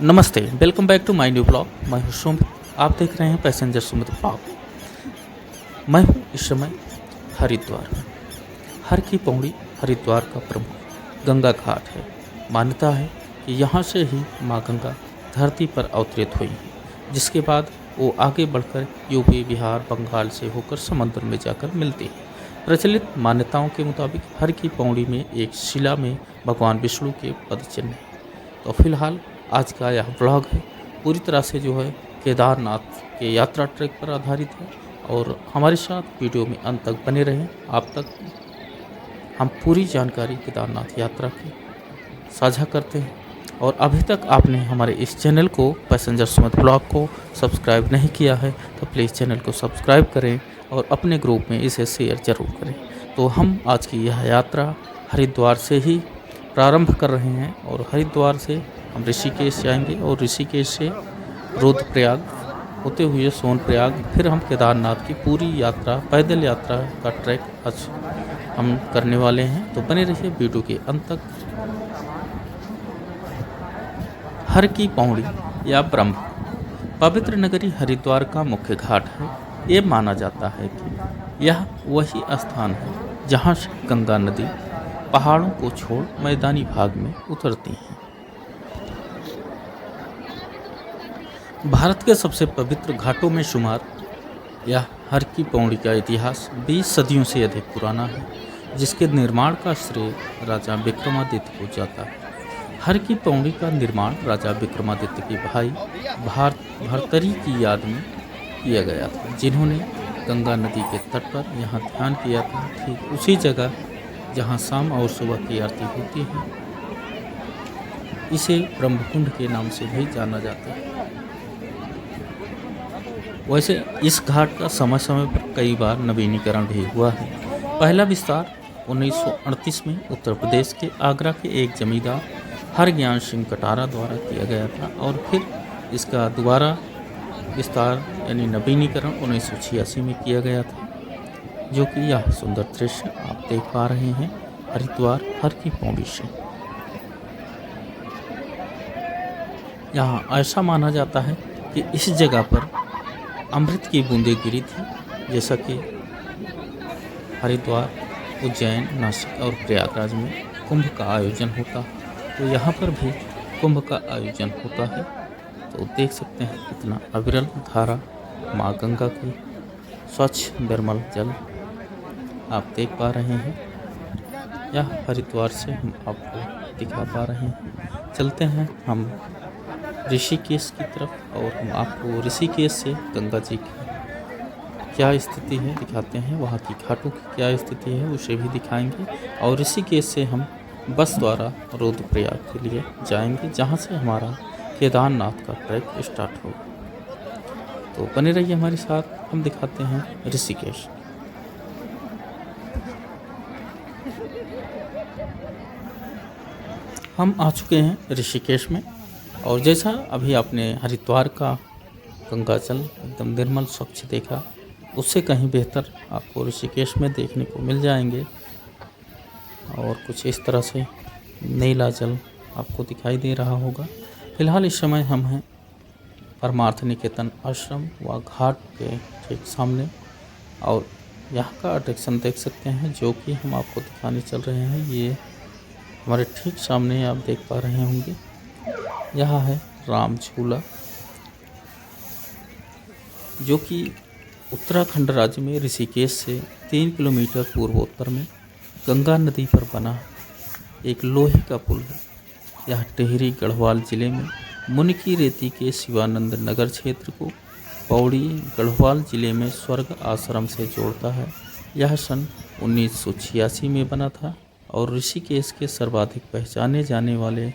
नमस्ते, welcome back to my new blog. मैं हूं सुमित। आप देख रहे हैं पैसेंजर सुमित ब्लॉग। मैं हूं इस समय हरिद्वार में। हर की पौड़ी हरिद्वार का प्रमुख गंगा घाट है। मान्यता है कि यहाँ से ही माँ गंगा धरती पर अवतरित हुई हैं, जिसके बाद वो आगे बढ़कर यूपी, बिहार, बंगाल से होकर समुद्र में जाकर मिलती है। प्रचलित मान्यताओं के मुताबिक हर की पौड़ी में एक शिला में भगवान विष्णु के पद चिन्ह है। तो फिलहाल आज का यह ब्लॉग है पूरी तरह से जो है केदारनाथ के यात्रा ट्रैक पर आधारित है और हमारे साथ वीडियो में अंत तक बने रहें। आप तक हम पूरी जानकारी केदारनाथ यात्रा की साझा करते हैं। और अभी तक आपने हमारे इस चैनल को पैसेंजर सुमित ब्लॉग को सब्सक्राइब नहीं किया है तो प्लीज़ चैनल को सब्सक्राइब करें और अपने ग्रुप में इसे शेयर ज़रूर करें। तो हम आज की यह यात्रा हरिद्वार से ही प्रारंभ कर रहे हैं और हरिद्वार से हम ऋषिकेश जाएंगे और ऋषिकेश से रुद्रप्रयाग होते हुए सोनप्रयाग, फिर हम केदारनाथ की पूरी यात्रा, पैदल यात्रा का ट्रैक आज हम करने वाले हैं। तो बने रहिए वीडियो के अंत तक। हर की पौड़ी या ब्रह्म पवित्र नगरी हरिद्वार का मुख्य घाट है। ये माना जाता है कि यह वही स्थान है जहाँ से गंगा नदी पहाड़ों को छोड़ मैदानी भाग में उतरती हैं। भारत के सबसे पवित्र घाटों में शुमार यह हर की पौड़ी का इतिहास 20 सदियों से अधिक पुराना है, जिसके निर्माण का श्रेय राजा विक्रमादित्य को जाता है। हर की पौड़ी का निर्माण राजा विक्रमादित्य के भाई भर्तरी की याद में किया गया था, जिन्होंने गंगा नदी के तट पर यहाँ ध्यान किया था, ठीक उसी जगह जहाँ शाम और सुबह की आरती होती है। इसे ब्रह्मकुंड के नाम से भी जाना जाता है। वैसे इस घाट का समय समय पर कई बार नवीनीकरण भी हुआ है। पहला विस्तार 1938 में उत्तर प्रदेश के आगरा के एक जमींदार हरज्ञान सिंह कटारा द्वारा किया गया था और फिर इसका दोबारा विस्तार यानी नवीनीकरण 1986 में किया गया था, जो कि यह सुंदर दृश्य आप देख पा रहे हैं हरिद्वार हर की पौड़ी से। यहाँ ऐसा माना जाता है कि इस जगह पर अमृत की बूंदें गिरी थी, जैसा कि हरिद्वार, उज्जैन, नासिक और प्रयागराज में कुंभ का आयोजन होता है, तो यहाँ पर भी कुंभ का आयोजन होता है। तो देख सकते हैं कितना अविरल धारा माँ गंगा की स्वच्छ निर्मल जल आप देख पा रहे हैं। यह हरिद्वार से हम आपको दिखा पा रहे हैं। चलते हैं हम ऋषिकेश की तरफ और हम आपको ऋषिकेश से गंगा जी की क्या स्थिति है दिखाते हैं, वहाँ की घाटों की क्या स्थिति है उसे भी दिखाएंगे। और ऋषिकेश से हम बस द्वारा रुद्रप्रयाग के लिए जाएंगे, जहाँ से हमारा केदारनाथ का ट्रैक स्टार्ट होगा। तो बने रहिए हमारे साथ, हम दिखाते हैं ऋषिकेश। हम आ चुके हैं ऋषिकेश में और जैसा अभी आपने हरिद्वार का गंगा जल एकदम निर्मल स्वच्छ देखा, उससे कहीं बेहतर आपको ऋषिकेश में देखने को मिल जाएंगे। और कुछ इस तरह से नीला जल आपको दिखाई दे रहा होगा। फिलहाल इस समय हम हैं परमार्थ निकेतन आश्रम व घाट के ठीक सामने और यहाँ का अट्रैक्शन देख सकते हैं, जो कि हम आपको दिखाने चल रहे हैं। ये हमारे ठीक सामने आप देख पा रहे होंगे, यह है राम झूला, जो कि उत्तराखंड राज्य में ऋषिकेश से 3 किलोमीटर पूर्वोत्तर में गंगा नदी पर बना एक लोहे का पुल है। यह टिहरी गढ़वाल जिले में मुनिकी रेती के शिवानंद नगर क्षेत्र को पौड़ी गढ़वाल जिले में स्वर्ग आश्रम से जोड़ता है। यह सन 1986 में बना था और ऋषिकेश के सर्वाधिक पहचाने जाने वाले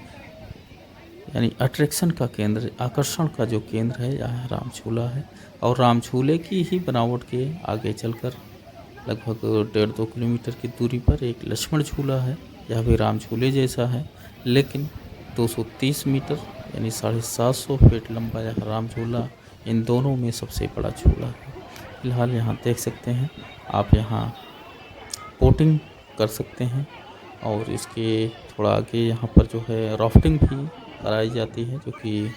यानी अट्रैक्शन का केंद्र, आकर्षण का जो केंद्र है, यह राम झूला है। और राम झूले की ही बनावट के आगे चलकर लगभग 1.5-2 किलोमीटर की दूरी पर एक लक्ष्मण झूला है। यह भी राम झूले जैसा है, लेकिन 230 मीटर यानी 750 फीट लंबा यह राम झूला इन दोनों में सबसे बड़ा झूला है। फिलहाल यहाँ देख सकते हैं आप, यहाँ बोटिंग कर सकते हैं और इसके थोड़ा आगे यहाँ पर जो है राफ्टिंग भी कराई जाती है, जो कि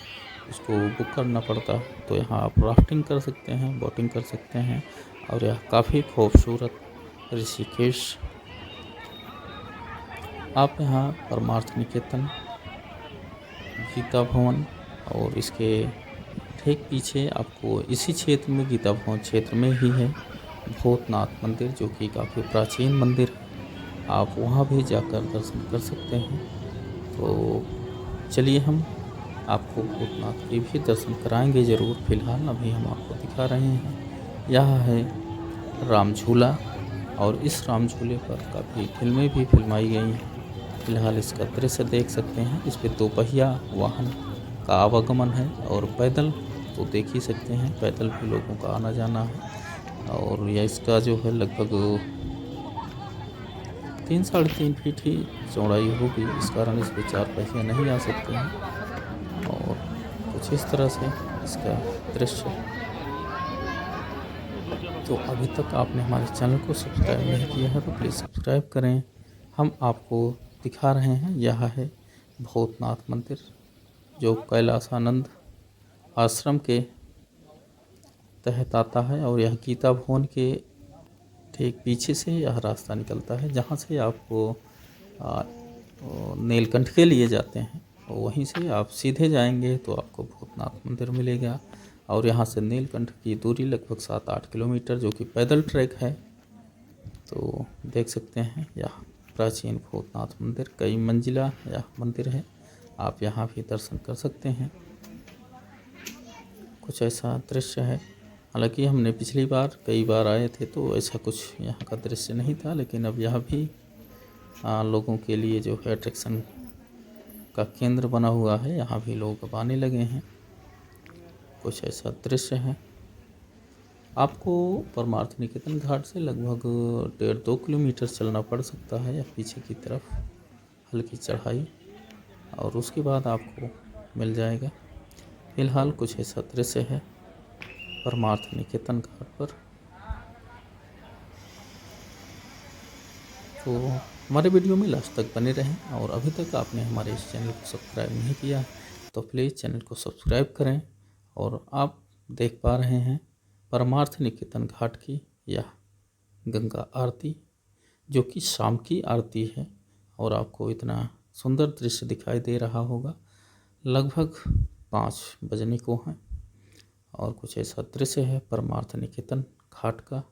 उसको बुक करना पड़ता है। तो यहाँ आप राफ्टिंग कर सकते हैं, बोटिंग कर सकते हैं। और यह काफ़ी खूबसूरत ऋषिकेश। आप यहाँ परमार्थ निकेतन, गीता भवन और इसके ठीक पीछे आपको इसी क्षेत्र में, गीता भवन क्षेत्र में ही है, भूतनाथ मंदिर, जो कि काफ़ी प्राचीन मंदिर है। आप वहाँ भी जाकर दर्शन कर सकते हैं। तो चलिए हम आपको भूतनाथ के भी दर्शन कराएंगे ज़रूर। फिलहाल अभी हम आपको दिखा रहे हैं, यह है राम झूला। और इस राम झूले पर काफ़ी फिल्में भी फिल्माई गई हैं। फिलहाल इसका दृश्य देख सकते हैं। इस पे 2 पहिया वाहन का आवागमन है, और पैदल तो देख ही सकते हैं, पैदल भी लोगों का आना जाना है। और यह इसका जो है लगभग 3 साढ़े 3 फीट ही चौड़ाई होगी। इस कारण इस पे 4 पहिया नहीं आ सकते हैं। और कुछ इस तरह से इसका दृश्य है। तो अभी तक आपने हमारे चैनल को सब्सक्राइब नहीं किया है तो प्लीज़ सब्सक्राइब करें। हम आपको दिखा रहे हैं, यह है भूतनाथ मंदिर, जो कैलासानंद आश्रम के तहत आता है। और यह गीता भवन के ठीक पीछे से यह रास्ता निकलता है, जहाँ से आपको आ, नीलकंठ के लिए जाते हैं। और वहीं से आप सीधे जाएंगे तो आपको भूतनाथ मंदिर मिलेगा। और यहाँ से नीलकंठ की दूरी लगभग 7-8 किलोमीटर, जो कि पैदल ट्रैक है। तो देख सकते हैं यह प्राचीन भूतनाथ मंदिर, कई मंजिला यह मंदिर है। आप यहाँ भी दर्शन कर सकते हैं। कुछ ऐसा दृश्य है। हालांकि हमने पिछली बार कई बार आए थे तो ऐसा कुछ यहाँ का दृश्य नहीं था, लेकिन अब यह भी लोगों के लिए जो है अट्रैक्शन का केंद्र बना हुआ है। यहाँ भी लोग अब आने लगे हैं। कुछ ऐसा दृश्य है। आपको परमार्थ निकेतन घाट से लगभग 1.5-2 किलोमीटर चलना पड़ सकता है, या पीछे की तरफ हल्की चढ़ाई, और उसके बाद आपको मिल जाएगा। फिलहाल कुछ ऐसा दृश्य है परमार्थ निकेतन घाट पर। तो हमारे वीडियो में लास्ट तक बने रहें। और अभी तक आपने हमारे इस चैनल को सब्सक्राइब नहीं किया तो प्लीज़ चैनल को सब्सक्राइब करें। और आप देख पा रहे हैं परमार्थ निकेतन घाट की यह गंगा आरती, जो कि शाम की आरती है। और आपको इतना सुंदर दृश्य दिखाई दे रहा होगा। लगभग 5 बजने को हैं। और कुछ ऐसा दृश्य है परमार्थ निकेतन घाट का।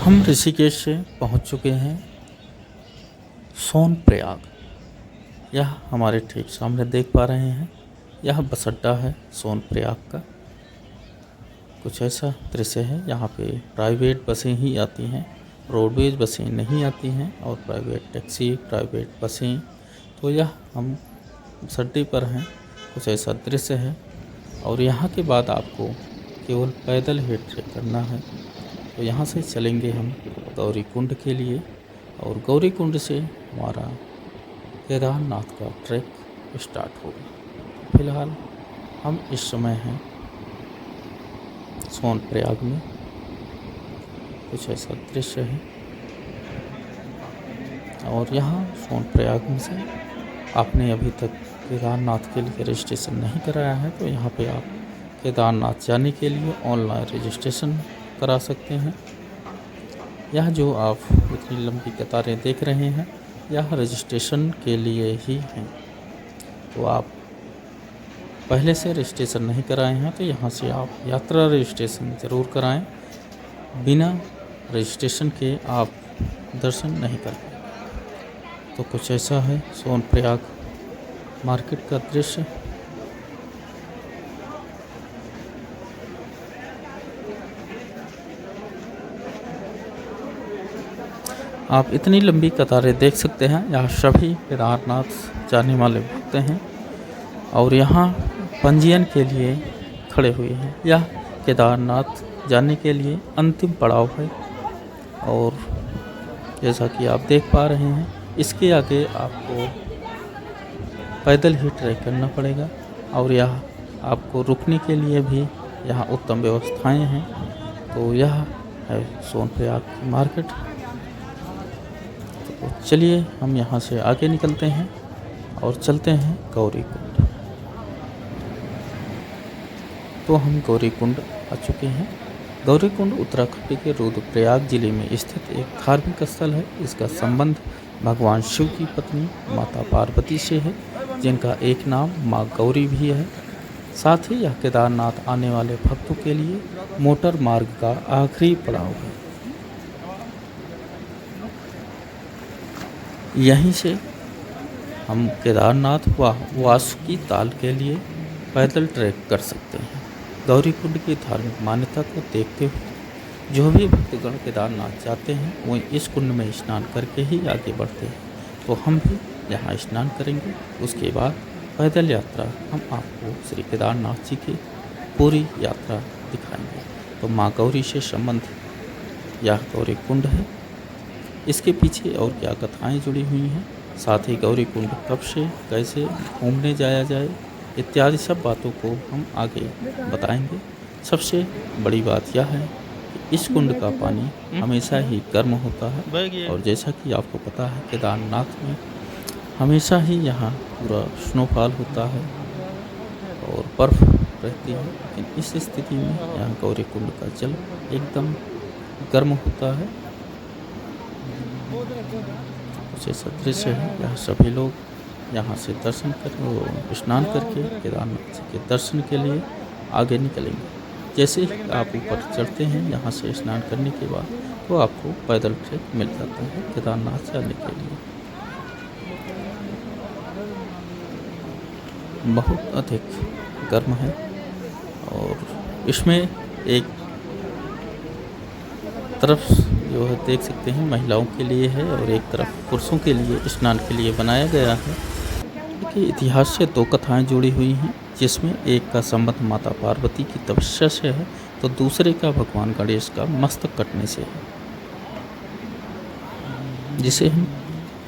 हम ऋषिकेश से पहुंच चुके हैं सोनप्रयाग। यह हमारे ठीक सामने देख पा रहे हैं, यह बस अड्डा है सोनप्रयाग का। कुछ ऐसा दृश्य है। यहाँ पे प्राइवेट बसें ही आती हैं, रोडवेज बसें नहीं आती हैं, और प्राइवेट टैक्सी, प्राइवेट बसें। तो यह हम बस अड्डे पर हैं। कुछ ऐसा दृश्य है। और यहाँ के बाद आपको केवल पैदल ही ट्रेक करना है। तो यहाँ से चलेंगे हम गौरीकुंड के लिए, और गौरीकुंड से हमारा केदारनाथ का ट्रैक स्टार्ट होगा। फिलहाल हम इस समय हैं सोनप्रयाग में। कुछ ऐसा दृश्य है। और यहाँ सोनप्रयाग में से आपने अभी तक केदारनाथ के लिए रजिस्ट्रेशन नहीं कराया है तो यहाँ पे आप केदारनाथ जाने के लिए ऑनलाइन रजिस्ट्रेशन करा सकते हैं। यह जो आप इतनी लंबी कतारें देख रहे हैं, यह रजिस्ट्रेशन के लिए ही हैं। तो आप पहले से रजिस्ट्रेशन नहीं कराए हैं तो यहाँ से आप यात्रा रजिस्ट्रेशन ज़रूर कराएं। बिना रजिस्ट्रेशन के आप दर्शन नहीं कर पाएंगे। तो कुछ ऐसा है सोनप्रयाग मार्केट का दृश्य। आप इतनी लंबी कतारें देख सकते हैं। यहाँ सभी केदारनाथ जाने वाले भक्त हैं और यहाँ पंजीयन के लिए खड़े हुए हैं। यह केदारनाथ जाने के लिए अंतिम पड़ाव है। और जैसा कि आप देख पा रहे हैं, इसके आगे आपको पैदल ही ट्रैक करना पड़ेगा। और यह आपको रुकने के लिए भी यहाँ उत्तम व्यवस्थाएं हैं। तो यह है सोनप्रयाग की मार्केट। तो चलिए हम यहाँ से आगे निकलते हैं और चलते हैं गौरीकुंड। तो हम गौरीकुंड आ चुके हैं। गौरीकुंड उत्तराखंड के रुद्रप्रयाग जिले में स्थित एक धार्मिक स्थल है। इसका संबंध भगवान शिव की पत्नी माता पार्वती से है, जिनका एक नाम माँ गौरी भी है। साथ ही यह केदारनाथ आने वाले भक्तों के लिए मोटर मार्ग का आखिरी पड़ाव है। यहीं से हम केदारनाथ व वासुकी ताल के लिए पैदल ट्रैक कर सकते हैं। गौरीकुंड की धार्मिक मान्यता को देखते हुए जो भी भक्तगण केदारनाथ जाते हैं वो इस कुंड में स्नान करके ही आगे बढ़ते हैं। तो हम भी यहाँ स्नान करेंगे। उसके बाद पैदल यात्रा हम आपको श्री केदारनाथ जी की पूरी यात्रा दिखाएंगे। तो माँ गौरी से संबंधित यह गौरीकुंड है। इसके पीछे और क्या कथाएं जुड़ी हुई हैं, साथ ही गौरीकुंड कब से कैसे घूमने जाया जाए इत्यादि सब बातों को हम आगे बताएंगे। सबसे बड़ी बात यह है कि इस कुंड का पानी हमेशा ही गर्म होता है। और जैसा कि आपको पता है केदारनाथ में हमेशा ही यहाँ पूरा स्नोफॉल होता है और बर्फ़ रहती है। लेकिन इस स्थिति में यहाँ गौरीकुंड का जल एकदम गर्म होता है। कुछ ऐसा दृश्य है। यहाँ सभी लोग यहाँ से दर्शन कर स्नान करके केदारनाथ जी के दर्शन के लिए आगे निकलेंगे। जैसे ही आप ऊपर चढ़ते हैं यहाँ से स्नान करने के बाद, तो आपको पैदल ट्रैक मिल जाता है केदारनाथ जाने के लिए। बहुत अधिक गर्म है और इसमें एक तरफ जो है देख सकते हैं महिलाओं के लिए है और एक तरफ पुरुषों के लिए स्नान के लिए बनाया गया है। देखिए इतिहास से दो कथाएं जुड़ी हुई हैं, जिसमें एक का संबंध माता पार्वती की तपस्या से है तो दूसरे का भगवान गणेश का मस्तक कटने से है, जिसे हम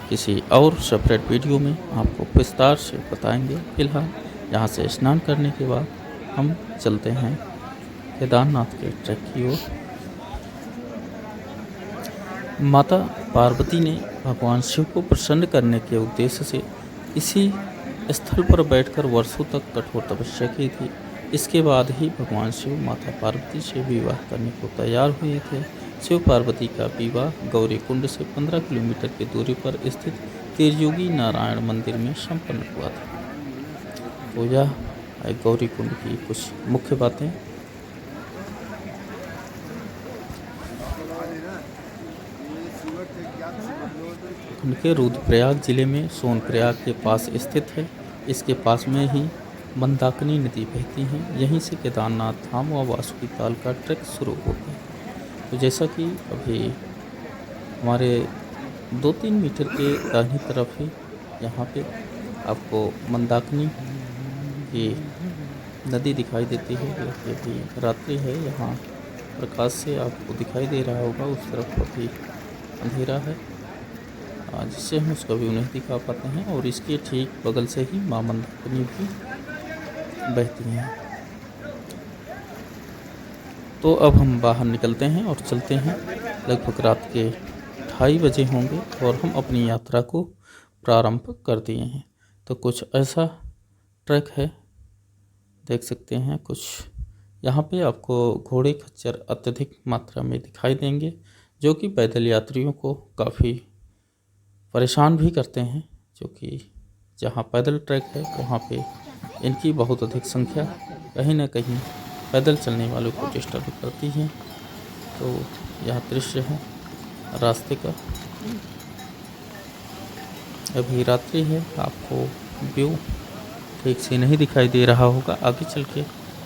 किसी और सेपरेट वीडियो में आपको विस्तार से बताएंगे। फिलहाल यहाँ से स्नान करने के बाद हम चलते हैं केदारनाथ के ट्रैक की ओर। माता पार्वती ने भगवान शिव को प्रसन्न करने के उद्देश्य से इसी स्थल पर बैठकर वर्षों तक कठोर तपस्या की थी। इसके बाद ही भगवान शिव माता पार्वती से विवाह करने को तैयार हुए थे। शिव पार्वती का विवाह गौरीकुंड से 15 किलोमीटर की दूरी पर स्थित त्रियोगी नारायण मंदिर में संपन्न हुआ था। तो यह गौरीकुंड की कुछ मुख्य बातें। उत्तराखंड के रुद्रप्रयाग जिले में सोनप्रयाग के पास स्थित है। इसके पास में ही मंदाकिनी नदी बहती है। यहीं से केदारनाथ धाम व वासुकीताल का ट्रैक शुरू होता है। तो जैसा कि अभी हमारे 2-3 मीटर के दाहिनी तरफ ही यहाँ पे आपको मंदाकिनी की नदी दिखाई देती है। ये अभी रात्रि है, यहाँ प्रकाश से आपको दिखाई दे रहा होगा। उस तरफ अभी अंधेरा है जिससे हम उसका व्यू नहीं दिखा पाते हैं। और इसके ठीक बगल से ही माँ मंदाकिनी भी बहती हैं। तो अब हम बाहर निकलते हैं और चलते हैं। लगभग रात के 2:30 बजे होंगे और हम अपनी यात्रा को प्रारंभ कर दिए हैं। तो कुछ ऐसा ट्रैक है, देख सकते हैं। कुछ यहाँ पे आपको घोड़े खच्चर अत्यधिक मात्रा में दिखाई देंगे, जो कि पैदल यात्रियों को काफ़ी परेशान भी करते हैं। जो कि जहाँ पैदल ट्रैक है वहाँ पे इनकी बहुत अधिक संख्या कहीं ना कहीं पैदल चलने वालों को डिस्टर्ब करती है। तो यह दृश्य है रास्ते का। अभी रात्रि है, आपको व्यू ठीक से नहीं दिखाई दे रहा होगा। आगे चल के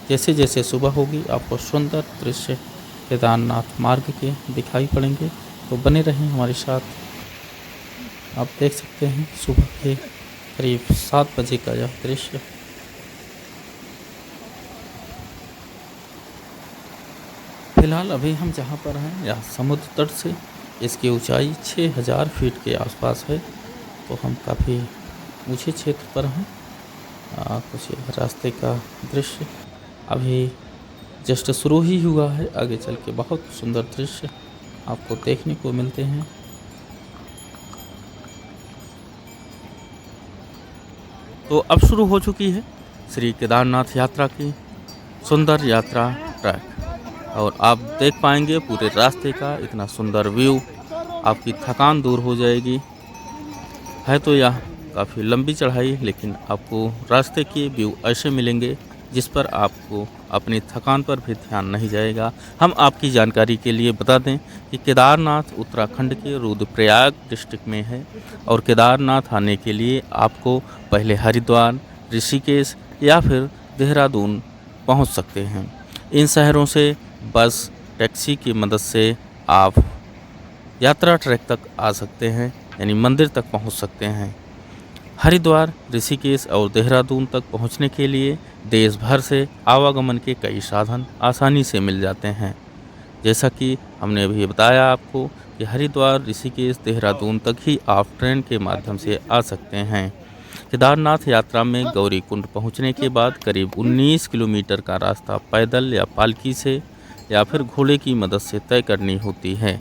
जैसे जैसे सुबह होगी आपको सुंदर दृश्य केदारनाथ मार्ग के दिखाई पड़ेंगे। तो बने रहें हमारे साथ। आप देख सकते हैं सुबह के करीब 7 बजे का यह दृश्य। फिलहाल अभी हम जहाँ पर हैं यह समुद्र तट से इसकी ऊंचाई 6000 फीट के आसपास है। तो हम काफ़ी ऊंचे क्षेत्र पर हैं। कुछ रास्ते का दृश्य अभी जस्ट शुरू ही हुआ है। आगे चल के बहुत सुंदर दृश्य आपको देखने को मिलते हैं। तो अब शुरू हो चुकी है श्री केदारनाथ यात्रा की सुंदर यात्रा ट्रैक। और आप देख पाएंगे पूरे रास्ते का इतना सुंदर व्यू, आपकी थकान दूर हो जाएगी। है तो यह काफ़ी लंबी चढ़ाई, लेकिन आपको रास्ते के व्यू ऐसे मिलेंगे जिस पर आपको अपनी थकान पर भी ध्यान नहीं जाएगा। हम आपकी जानकारी के लिए बता दें कि केदारनाथ उत्तराखंड के रुद्रप्रयाग डिस्ट्रिक्ट में है। और केदारनाथ आने के लिए आपको पहले हरिद्वार, ऋषिकेश या फिर देहरादून पहुंच सकते हैं। इन शहरों से बस, टैक्सी की मदद से आप यात्रा ट्रैक तक आ सकते हैं, यानी मंदिर तक पहुंच सकते हैं। हरिद्वार, ऋषिकेश और देहरादून तक पहुंचने के लिए देश भर से आवागमन के कई साधन आसानी से मिल जाते हैं। जैसा कि हमने अभी बताया आपको कि हरिद्वार, ऋषिकेश, देहरादून तक ही आप ट्रेन के माध्यम से आ सकते हैं। केदारनाथ यात्रा में गौरीकुंड पहुंचने के बाद करीब 19 किलोमीटर का रास्ता पैदल या पालकी से या फिर घोड़े की मदद से तय करनी होती है।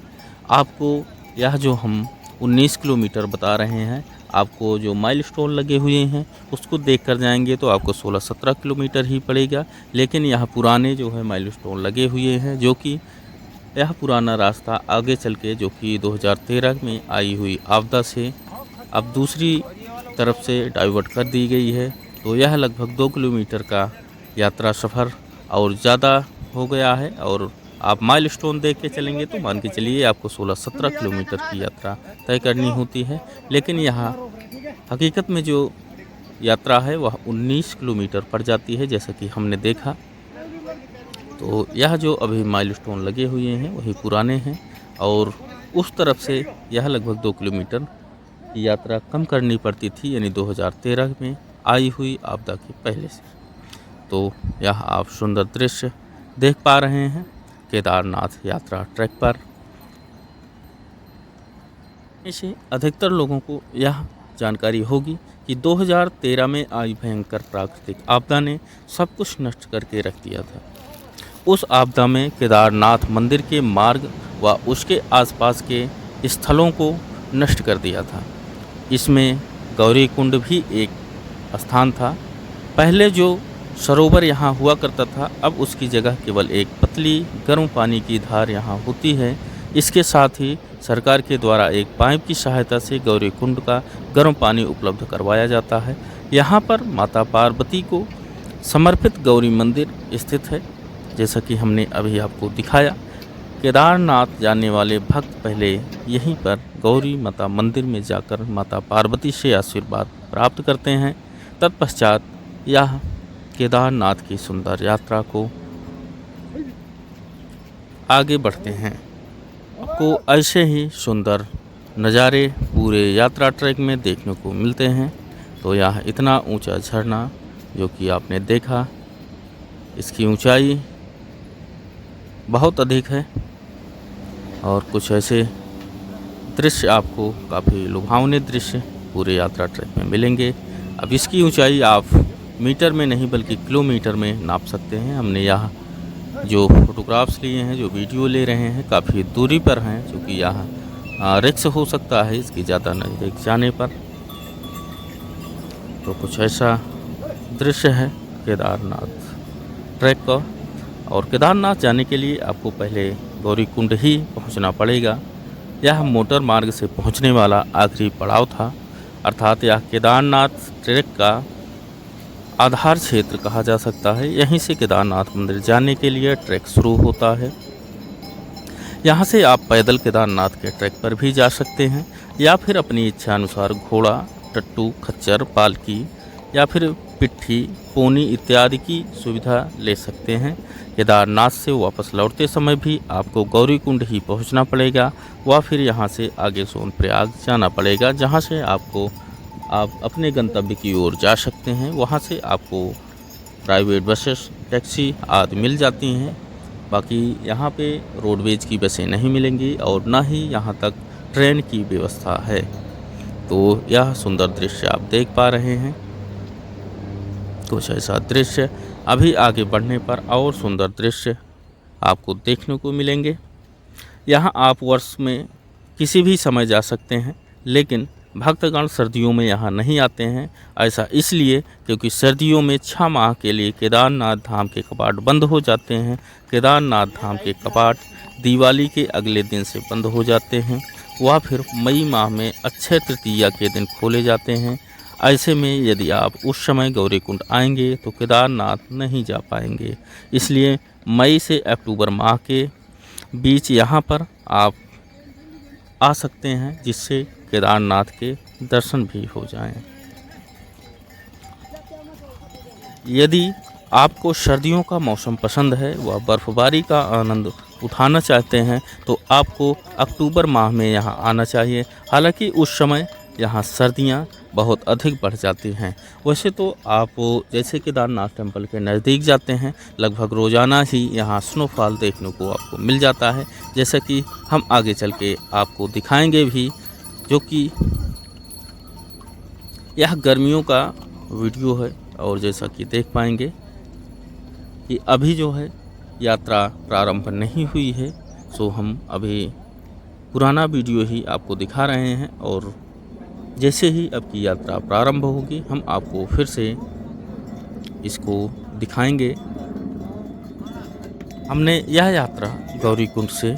आपको यह जो हम 19 किलोमीटर बता रहे हैं, आपको जो माइलस्टोन लगे हुए हैं उसको देख कर जाएंगे तो आपको 16-17 किलोमीटर ही पड़ेगा। लेकिन यह पुराने जो है माइलस्टोन लगे हुए हैं, जो कि यह पुराना रास्ता आगे चल के जो कि 2013 में आई हुई आपदा से अब दूसरी तरफ से डाइवर्ट कर दी गई है। तो यह लगभग 2 किलोमीटर का यात्रा सफ़र और ज़्यादा हो गया है। और आप माइलस्टोन देख के चलेंगे तो मान के चलिए आपको 16-17 किलोमीटर की यात्रा तय करनी होती है। लेकिन यहाँ हकीकत में जो यात्रा है वह 19 किलोमीटर पड़ जाती है, जैसा कि हमने देखा। तो यह जो अभी माइलस्टोन लगे हुए हैं वही पुराने हैं। और उस तरफ से यह लगभग 2 किलोमीटर की यात्रा कम करनी पड़ती थी, यानी 2013 में आई हुई आपदा के पहले से। तो यह आप सुंदर दृश्य देख पा रहे हैं केदारनाथ यात्रा ट्रैक पर। इसे अधिकतर लोगों को यह जानकारी होगी कि 2013 में आई भयंकर प्राकृतिक आपदा ने सब कुछ नष्ट करके रख दिया था। उस आपदा में केदारनाथ मंदिर के मार्ग व उसके आसपास के स्थलों को नष्ट कर दिया था। इसमें गौरीकुंड भी एक स्थान था। पहले जो सरोवर यहाँ हुआ करता था, अब उसकी जगह केवल एक पतली गर्म पानी की धार यहाँ होती है। इसके साथ ही सरकार के द्वारा एक पाइप की सहायता से गौरीकुंड का गर्म पानी उपलब्ध करवाया जाता है। यहाँ पर माता पार्वती को समर्पित गौरी मंदिर स्थित है, जैसा कि हमने अभी आपको दिखाया। केदारनाथ जाने वाले भक्त पहले यहीं पर गौरी माता मंदिर में जाकर माता पार्वती से आशीर्वाद प्राप्त करते हैं। तत्पश्चात यह केदारनाथ की सुंदर यात्रा को आगे बढ़ते हैं। आपको ऐसे ही सुंदर नज़ारे पूरे यात्रा ट्रैक में देखने को मिलते हैं। तो यह इतना ऊंचा झरना जो कि आपने देखा, इसकी ऊंचाई बहुत अधिक है और कुछ ऐसे दृश्य आपको काफ़ी लुभावने दृश्य पूरे यात्रा ट्रैक में मिलेंगे। अब इसकी ऊंचाई आप मीटर में नहीं बल्कि किलोमीटर में नाप सकते हैं। हमने यहाँ जो फोटोग्राफ्स लिए हैं, जो वीडियो ले रहे हैं, काफ़ी दूरी पर हैं, क्योंकि यहाँ रिस्क हो सकता है इसकी ज़्यादा नज़दीक जाने पर। तो कुछ ऐसा दृश्य है केदारनाथ ट्रैक का। और केदारनाथ जाने के लिए आपको पहले गौरीकुंड ही पहुंचना पड़ेगा। यह मोटर मार्ग से पहुंचने वाला आखिरी पड़ाव था, अर्थात यह केदारनाथ ट्रैक का आधार क्षेत्र कहा जा सकता है। यहीं से केदारनाथ मंदिर जाने के लिए ट्रैक शुरू होता है। यहाँ से आप पैदल केदारनाथ के ट्रैक पर भी जा सकते हैं या फिर अपनी इच्छा अनुसार घोड़ा, टट्टू, खच्चर, पालकी या फिर पिट्ठी, पोनी इत्यादि की सुविधा ले सकते हैं। केदारनाथ से वापस लौटते समय भी आपको गौरीकुंड ही पहुंचना पड़ेगा व फिर यहां से आगे सोनप्रयाग जाना पड़ेगा, जहां से आप अपने गंतव्य की ओर जा सकते हैं। वहां से आपको प्राइवेट बसेस, टैक्सी आदि मिल जाती हैं। बाकी यहां पे रोडवेज की बसें नहीं मिलेंगी और ना ही यहां तक ट्रेन की व्यवस्था है। तो यह सुंदर दृश्य आप देख पा रहे हैं। कुछ ऐसा दृश्य अभी आगे बढ़ने पर और सुंदर दृश्य आपको देखने को मिलेंगे। यहाँ आप वर्ष में किसी भी समय जा सकते हैं, लेकिन भक्तगण सर्दियों में यहाँ नहीं आते हैं। ऐसा इसलिए क्योंकि सर्दियों में 6 माह के लिए केदारनाथ धाम के कपाट बंद हो जाते हैं। केदारनाथ धाम के कपाट दिवाली के अगले दिन से बंद हो जाते हैं, वह फिर मई माह में अक्षय तृतीया के दिन खोले जाते हैं। ऐसे में यदि आप उस समय गौरीकुंड आएंगे तो केदारनाथ नहीं जा पाएंगे। इसलिए मई से अक्टूबर माह के बीच यहाँ पर आप आ सकते हैं, जिससे केदारनाथ के दर्शन भी हो जाएं। यदि आपको सर्दियों का मौसम पसंद है व बर्फबारी का आनंद उठाना चाहते हैं तो आपको अक्टूबर माह में यहाँ आना चाहिए। हालांकि उस समय यहाँ सर्दियाँ बहुत अधिक बढ़ जाती हैं। वैसे तो आप जैसे केदारनाथ टेम्पल के नज़दीक जाते हैं, लगभग रोज़ाना ही यहाँ स्नोफॉल देखने को आपको मिल जाता है, जैसा कि हम आगे चल के आपको दिखाएंगे भी, जो कि यह गर्मियों का वीडियो है। और जैसा कि देख पाएंगे कि अभी जो है यात्रा प्रारंभ नहीं हुई है, सो हम अभी पुराना वीडियो ही आपको दिखा रहे हैं और जैसे ही अब की यात्रा प्रारंभ होगी हम आपको फिर से इसको दिखाएंगे। हमने यह यात्रा गौरीकुंड से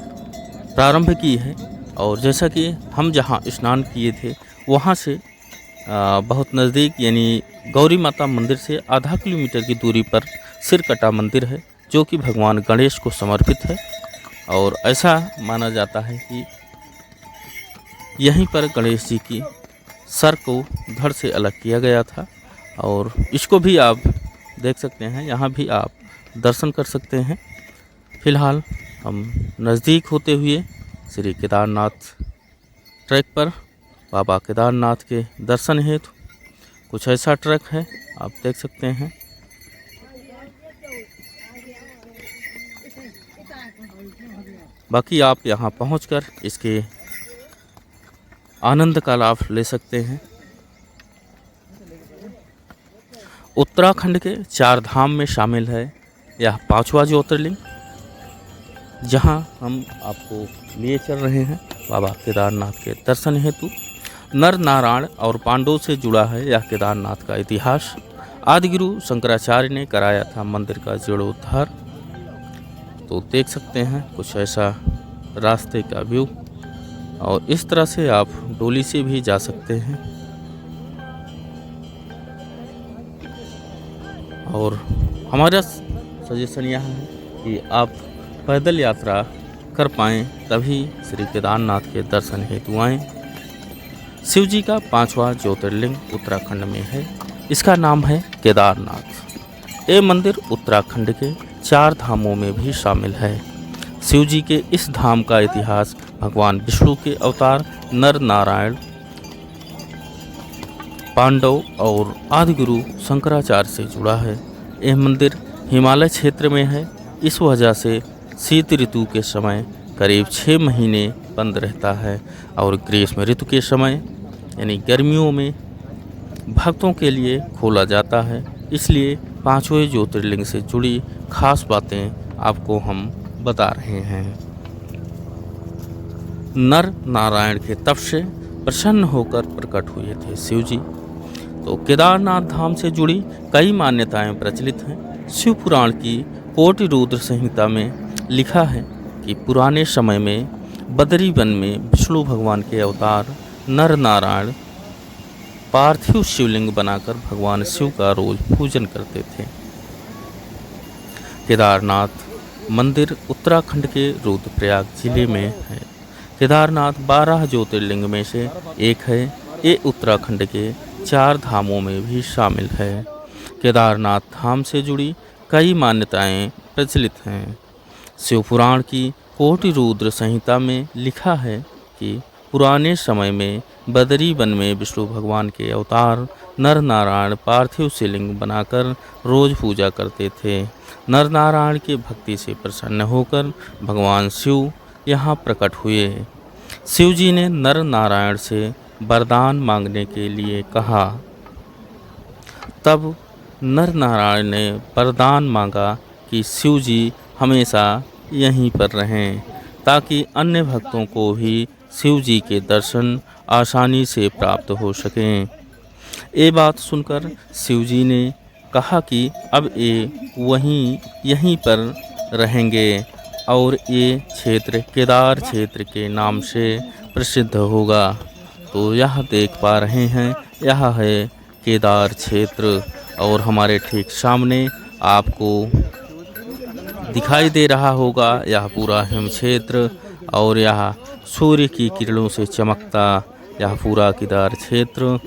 प्रारंभ की है और जैसा कि हम जहां स्नान किए थे वहां से बहुत नज़दीक, यानी गौरी माता मंदिर से आधा किलोमीटर की दूरी पर सिरकटा मंदिर है, जो कि भगवान गणेश को समर्पित है। और ऐसा माना जाता है कि यहीं पर गणेश जी की सर को धड़ से अलग किया गया था और इसको भी आप देख सकते हैं, यहाँ भी आप दर्शन कर सकते हैं। फिलहाल हम नज़दीक होते हुए श्री केदारनाथ ट्रैक पर बाबा केदारनाथ के दर्शन हेतु कुछ ऐसा ट्रैक है, आप देख सकते हैं। बाकी आप यहाँ पहुँचकर इसके आनंद का लाभ ले सकते हैं। उत्तराखंड के 4 धाम में शामिल है यह 5वां ज्योतिर्लिंग, जहां हम आपको लिए चल रहे हैं बाबा केदारनाथ के दर्शन हेतु। नर नारायण और पांडवों से जुड़ा है यह केदारनाथ का इतिहास। आदिगुरु शंकराचार्य ने कराया था मंदिर का जीर्णोद्धार। तो देख सकते हैं कुछ ऐसा रास्ते का व्यू, और इस तरह से आप डोली से भी जा सकते हैं। और हमारा सजेशन यह है कि आप पैदल यात्रा कर पाएँ तभी श्री केदारनाथ के दर्शन हेतु आएँ। शिव जी का 5वां ज्योतिर्लिंग उत्तराखंड में है। इसका नाम है केदारनाथ। ये मंदिर उत्तराखंड के 4 धामों में भी शामिल है। शिव जी के इस धाम का इतिहास भगवान विष्णु के अवतार नर नारायण, पांडव और आदिगुरु शंकराचार्य से जुड़ा है। यह मंदिर हिमालय क्षेत्र में है। इस वजह से शीत ऋतु के समय करीब 6 महीने बंद रहता है और ग्रीष्म ऋतु के समय यानी गर्मियों में भक्तों के लिए खोला जाता है। इसलिए 5वें ज्योतिर्लिंग से जुड़ी खास बातें आपको हम बता रहे हैं। नर नारायण के तप से प्रसन्न होकर प्रकट हुए थे शिव जी। तो केदारनाथ धाम से जुड़ी कई मान्यताएं प्रचलित हैं। शिव पुराण की कोटि रुद्र संहिता में लिखा है कि पुराने समय में बदरी वन में विष्णु भगवान के अवतार नर नारायण पार्थिव शिवलिंग बनाकर भगवान शिव का रोज पूजन करते थे। केदारनाथ मंदिर उत्तराखंड के रुद्रप्रयाग जिले में है। केदारनाथ 12 ज्योतिर्लिंग में से एक है। ये उत्तराखंड के 4 धामों में भी शामिल है। केदारनाथ धाम से जुड़ी कई मान्यताएं प्रचलित हैं। शिव पुराण की कोटि रुद्र संहिता में लिखा है कि पुराने समय में बदरी वन में विष्णु भगवान के अवतार नर नारायण पार्थिव शिवलिंग बनाकर रोज पूजा करते थे। नर नारायण की भक्ति से प्रसन्न होकर भगवान शिव यहाँ प्रकट हुए। शिव जी ने नर नारायण से वरदान मांगने के लिए कहा। तब नर नारायण ने वरदान मांगा कि शिव जी हमेशा यहीं पर रहें ताकि अन्य भक्तों को भी शिव जी के दर्शन आसानी से प्राप्त हो सकें। ये बात सुनकर शिव जी ने कहा कि अब ये यहीं पर रहेंगे और ये क्षेत्र केदार क्षेत्र के नाम से प्रसिद्ध होगा। तो यह देख पा रहे हैं, यह है केदार क्षेत्र और हमारे ठीक सामने आपको दिखाई दे रहा होगा यह पूरा हिम क्षेत्र और यह सूर्य की किरणों से चमकता यह पूरा केदार क्षेत्र।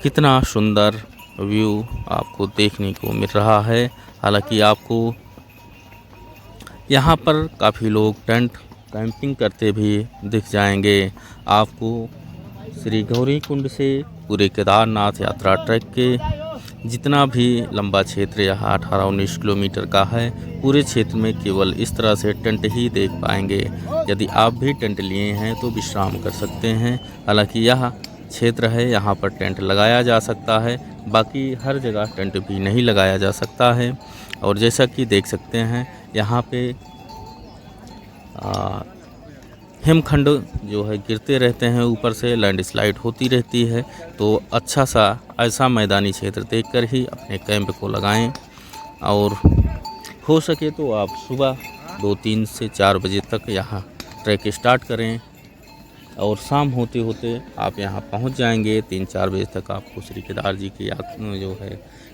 कितना सुंदर व्यू आपको देखने को मिल रहा है। हालांकि आपको यहाँ पर काफ़ी लोग टेंट कैंपिंग करते भी दिख जाएंगे। आपको श्री गौरी कुंड से पूरे केदारनाथ यात्रा ट्रैक के जितना भी लंबा क्षेत्र यहाँ 18-19 किलोमीटर का है, पूरे क्षेत्र में केवल इस तरह से टेंट ही देख पाएंगे। यदि आप भी टेंट लिए हैं तो विश्राम कर सकते हैं। हालांकि यह क्षेत्र है, यहाँ पर टेंट लगाया जा सकता है, बाकी हर जगह टेंट भी नहीं लगाया जा सकता है। और जैसा कि देख सकते हैं यहाँ पे हिमखंड जो है गिरते रहते हैं, ऊपर से लैंडस्लाइड होती रहती है। तो अच्छा सा ऐसा मैदानी क्षेत्र देखकर ही अपने कैंप को लगाएं और हो सके तो आप सुबह 2-3 से 4 बजे तक यहाँ ट्रैक स्टार्ट करें और शाम होते होते आप यहाँ पहुँच जाएंगे। 3-4 बजे तक आपको श्री केदार जी की जो है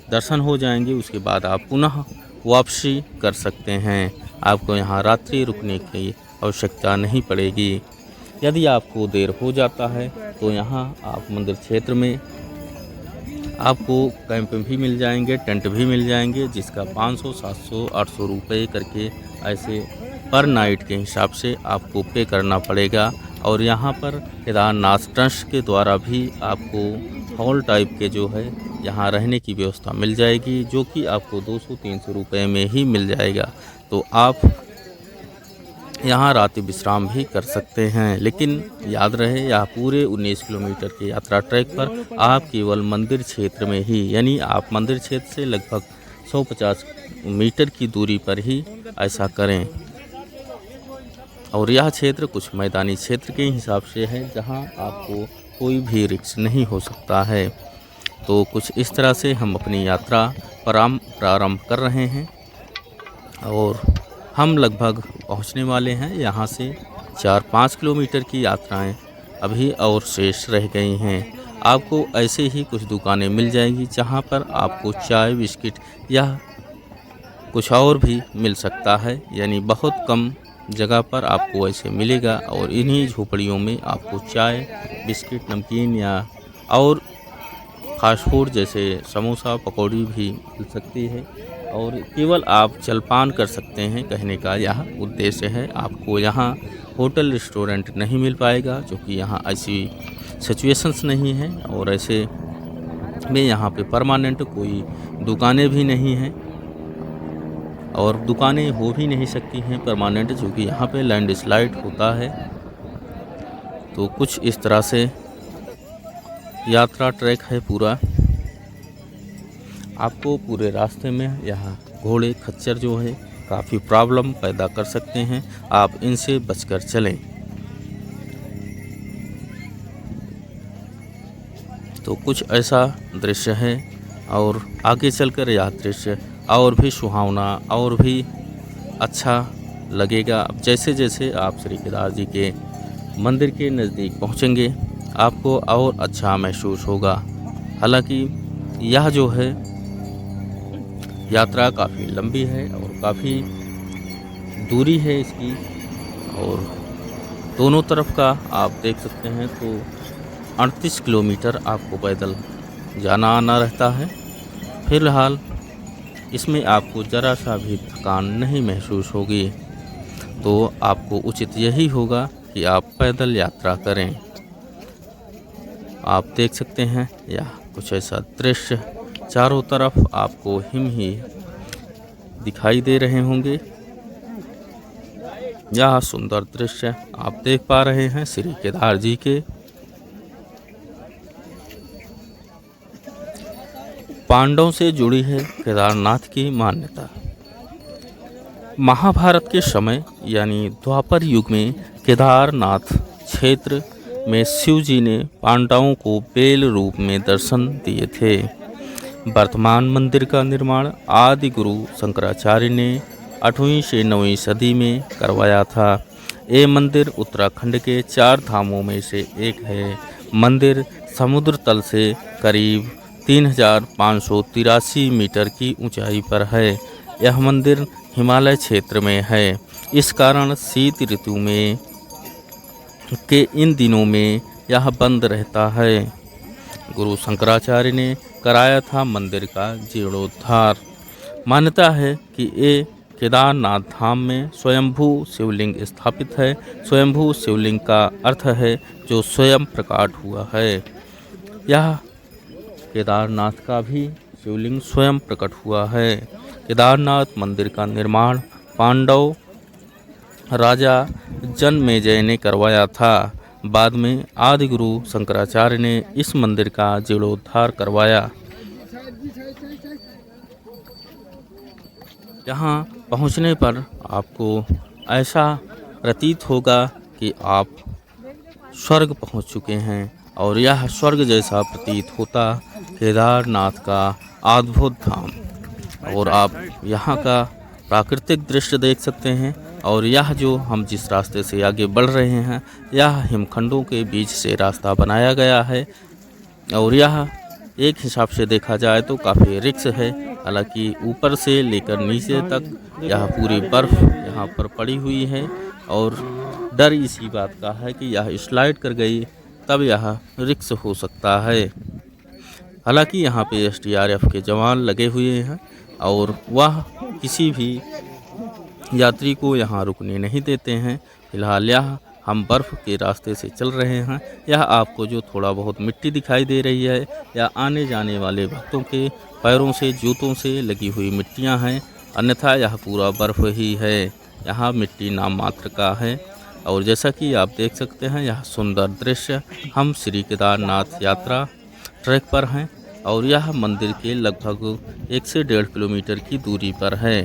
दर्शन हो जाएंगे। उसके बाद आप पुनः वापसी कर सकते हैं। आपको यहाँ रात्रि रुकने की आवश्यकता नहीं पड़ेगी। यदि आपको देर हो जाता है तो यहाँ आप मंदिर क्षेत्र में आपको कैंप भी मिल जाएंगे, टेंट भी मिल जाएंगे, जिसका 500, 700, 800 रुपये करके ऐसे पर नाइट के हिसाब से आपको पे करना पड़ेगा। और यहाँ पर केदारनाथ ट्रस्ट के द्वारा भी आपको हॉल टाइप के जो है यहाँ रहने की व्यवस्था मिल जाएगी, जो कि आपको 200-300 रुपये में ही मिल जाएगा। तो आप यहाँ रात्रि विश्राम भी कर सकते हैं। लेकिन याद रहे यह पूरे 19 किलोमीटर की यात्रा ट्रैक पर आप केवल मंदिर क्षेत्र में ही, यानी आप मंदिर क्षेत्र से लगभग 150 मीटर की दूरी पर ही ऐसा करें। और यह क्षेत्र कुछ मैदानी क्षेत्र के हिसाब से है, जहाँ आपको कोई भी रिस्क नहीं हो सकता है। तो कुछ इस तरह से हम अपनी यात्रा प्रारंभ कर रहे हैं और हम लगभग पहुंचने वाले हैं। यहाँ से 4-5 किलोमीटर की यात्राएं अभी और शेष रह गई हैं। आपको ऐसे ही कुछ दुकानें मिल जाएंगी जहाँ पर आपको चाय, बिस्किट या कुछ और भी मिल सकता है, यानी बहुत कम जगह पर आपको ऐसे मिलेगा और इन्हीं झोपड़ियों में आपको चाय, बिस्किट, नमकीन या और फास्ट फूड जैसे समोसा, पकौड़ी भी मिल सकती है और केवल आप जलपान कर सकते हैं। कहने का यह उद्देश्य है। आपको यहाँ होटल, रेस्टोरेंट नहीं मिल पाएगा क्योंकि यहाँ ऐसी सिचुएशंस नहीं है और ऐसे में यहाँ पे परमानेंट कोई दुकानें भी नहीं हैं और दुकानें हो भी नहीं सकती हैं परमानेंट, क्योंकि यहाँ पे लैंडस्लाइड होता है। तो कुछ इस तरह से यात्रा ट्रैक है पूरा। आपको पूरे रास्ते में यहाँ घोड़े, खच्चर जो है काफ़ी प्रॉब्लम पैदा कर सकते हैं, आप इनसे बचकर चलें। तो कुछ ऐसा दृश्य है और आगे चलकर यह दृश्य और भी सुहावना और भी अच्छा लगेगा। अब जैसे जैसे आप श्री केदार जी के मंदिर के नज़दीक पहुँचेंगे आपको और अच्छा महसूस होगा। हालांकि यह जो है यात्रा काफ़ी लंबी है और काफ़ी दूरी है इसकी और दोनों तरफ का आप देख सकते हैं तो 38 किलोमीटर आपको पैदल जाना आना रहता है। फिलहाल इसमें आपको ज़रा सा भी थकान नहीं महसूस होगी, तो आपको उचित यही होगा कि आप पैदल यात्रा करें। आप देख सकते हैं यह कुछ ऐसा दृश्य, चारों तरफ आपको हिम ही दिखाई दे रहे होंगे। यह सुंदर दृश्य आप देख पा रहे हैं श्री केदार जी के। पांडवों से जुड़ी है केदारनाथ की मान्यता। महाभारत के समय यानी द्वापर युग में केदारनाथ क्षेत्र में शिव जी ने पांडवों को बेल रूप में दर्शन दिए थे। वर्तमान मंदिर का निर्माण आदि गुरु शंकराचार्य ने 8वीं से 9वीं सदी में करवाया था। ये मंदिर उत्तराखंड के 4 धामों में से एक है। मंदिर समुद्र तल से करीब 3583 मीटर की ऊंचाई पर है। यह मंदिर हिमालय क्षेत्र में है, इस कारण शीत ऋतु में के इन दिनों में यह बंद रहता है। गुरु शंकराचार्य ने कराया था मंदिर का जीर्णोद्धार। मान्यता है कि ये केदारनाथ धाम में स्वयंभू शिवलिंग स्थापित है। स्वयंभू शिवलिंग का अर्थ है जो स्वयं प्रकट हुआ है। यह केदारनाथ का भी शिवलिंग स्वयं प्रकट हुआ है। केदारनाथ मंदिर का निर्माण पांडव राजा जन्मेजय ने करवाया था। बाद में आदि गुरु शंकराचार्य ने इस मंदिर का जीर्णोद्धार करवाया। यहाँ पहुँचने पर आपको ऐसा प्रतीत होगा कि आप स्वर्ग पहुँच चुके हैं और यह स्वर्ग जैसा प्रतीत होता केदारनाथ का अद्भुत धाम। और आप यहाँ का प्राकृतिक दृश्य देख सकते हैं और यह जो हम जिस रास्ते से आगे बढ़ रहे हैं यह हिमखंडों के बीच से रास्ता बनाया गया है और यह एक हिसाब से देखा जाए तो काफ़ी रिस्क है। हालांकि ऊपर से लेकर नीचे तक यह पूरी बर्फ़ यहाँ पर पड़ी हुई है और डर इसी बात का है कि यह स्लाइड कर गई तब यह रिस्क हो सकता है। हालांकि यहाँ पे SDRF के जवान लगे हुए हैं और वह किसी भी यात्री को यहाँ रुकने नहीं देते हैं। फिलहाल यह हम बर्फ़ के रास्ते से चल रहे हैं। यह आपको जो थोड़ा बहुत मिट्टी दिखाई दे रही है या आने जाने वाले भक्तों के पैरों से, जूतों से लगी हुई मिट्टियाँ हैं, अन्यथा यह पूरा बर्फ़ ही है। यहाँ मिट्टी नाम मात्र का है। और जैसा कि आप देख सकते हैं यह सुंदर दृश्य, हम श्री केदारनाथ यात्रा ट्रैक पर हैं और यह मंदिर के लगभग 1 से 1.5 किलोमीटर की दूरी पर है।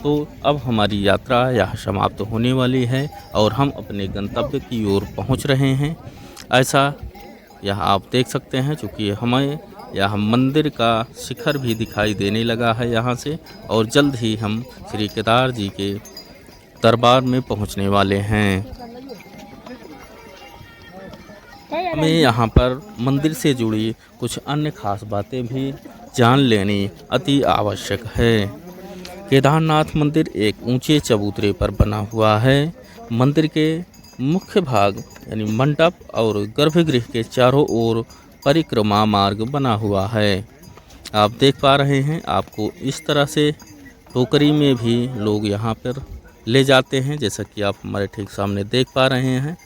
तो अब हमारी यात्रा यह समाप्त होने वाली है और हम अपने गंतव्य की ओर पहुंच रहे हैं। ऐसा यह आप देख सकते हैं, चूँकि हमें यह मंदिर का शिखर भी दिखाई देने लगा है यहाँ से और जल्द ही हम श्री केदार जी के दरबार में पहुँचने वाले हैं। हमें यहाँ पर मंदिर से जुड़ी कुछ अन्य खास बातें भी जान लेनी अति आवश्यक है। केदारनाथ मंदिर एक ऊंचे चबूतरे पर बना हुआ है। मंदिर के मुख्य भाग यानी मंडप और गर्भगृह के चारों ओर परिक्रमा मार्ग बना हुआ है। आप देख पा रहे हैं, आपको इस तरह से टोकरी में भी लोग यहाँ पर ले जाते हैं, जैसा कि आप हमारे ठीक सामने देख पा रहे हैं।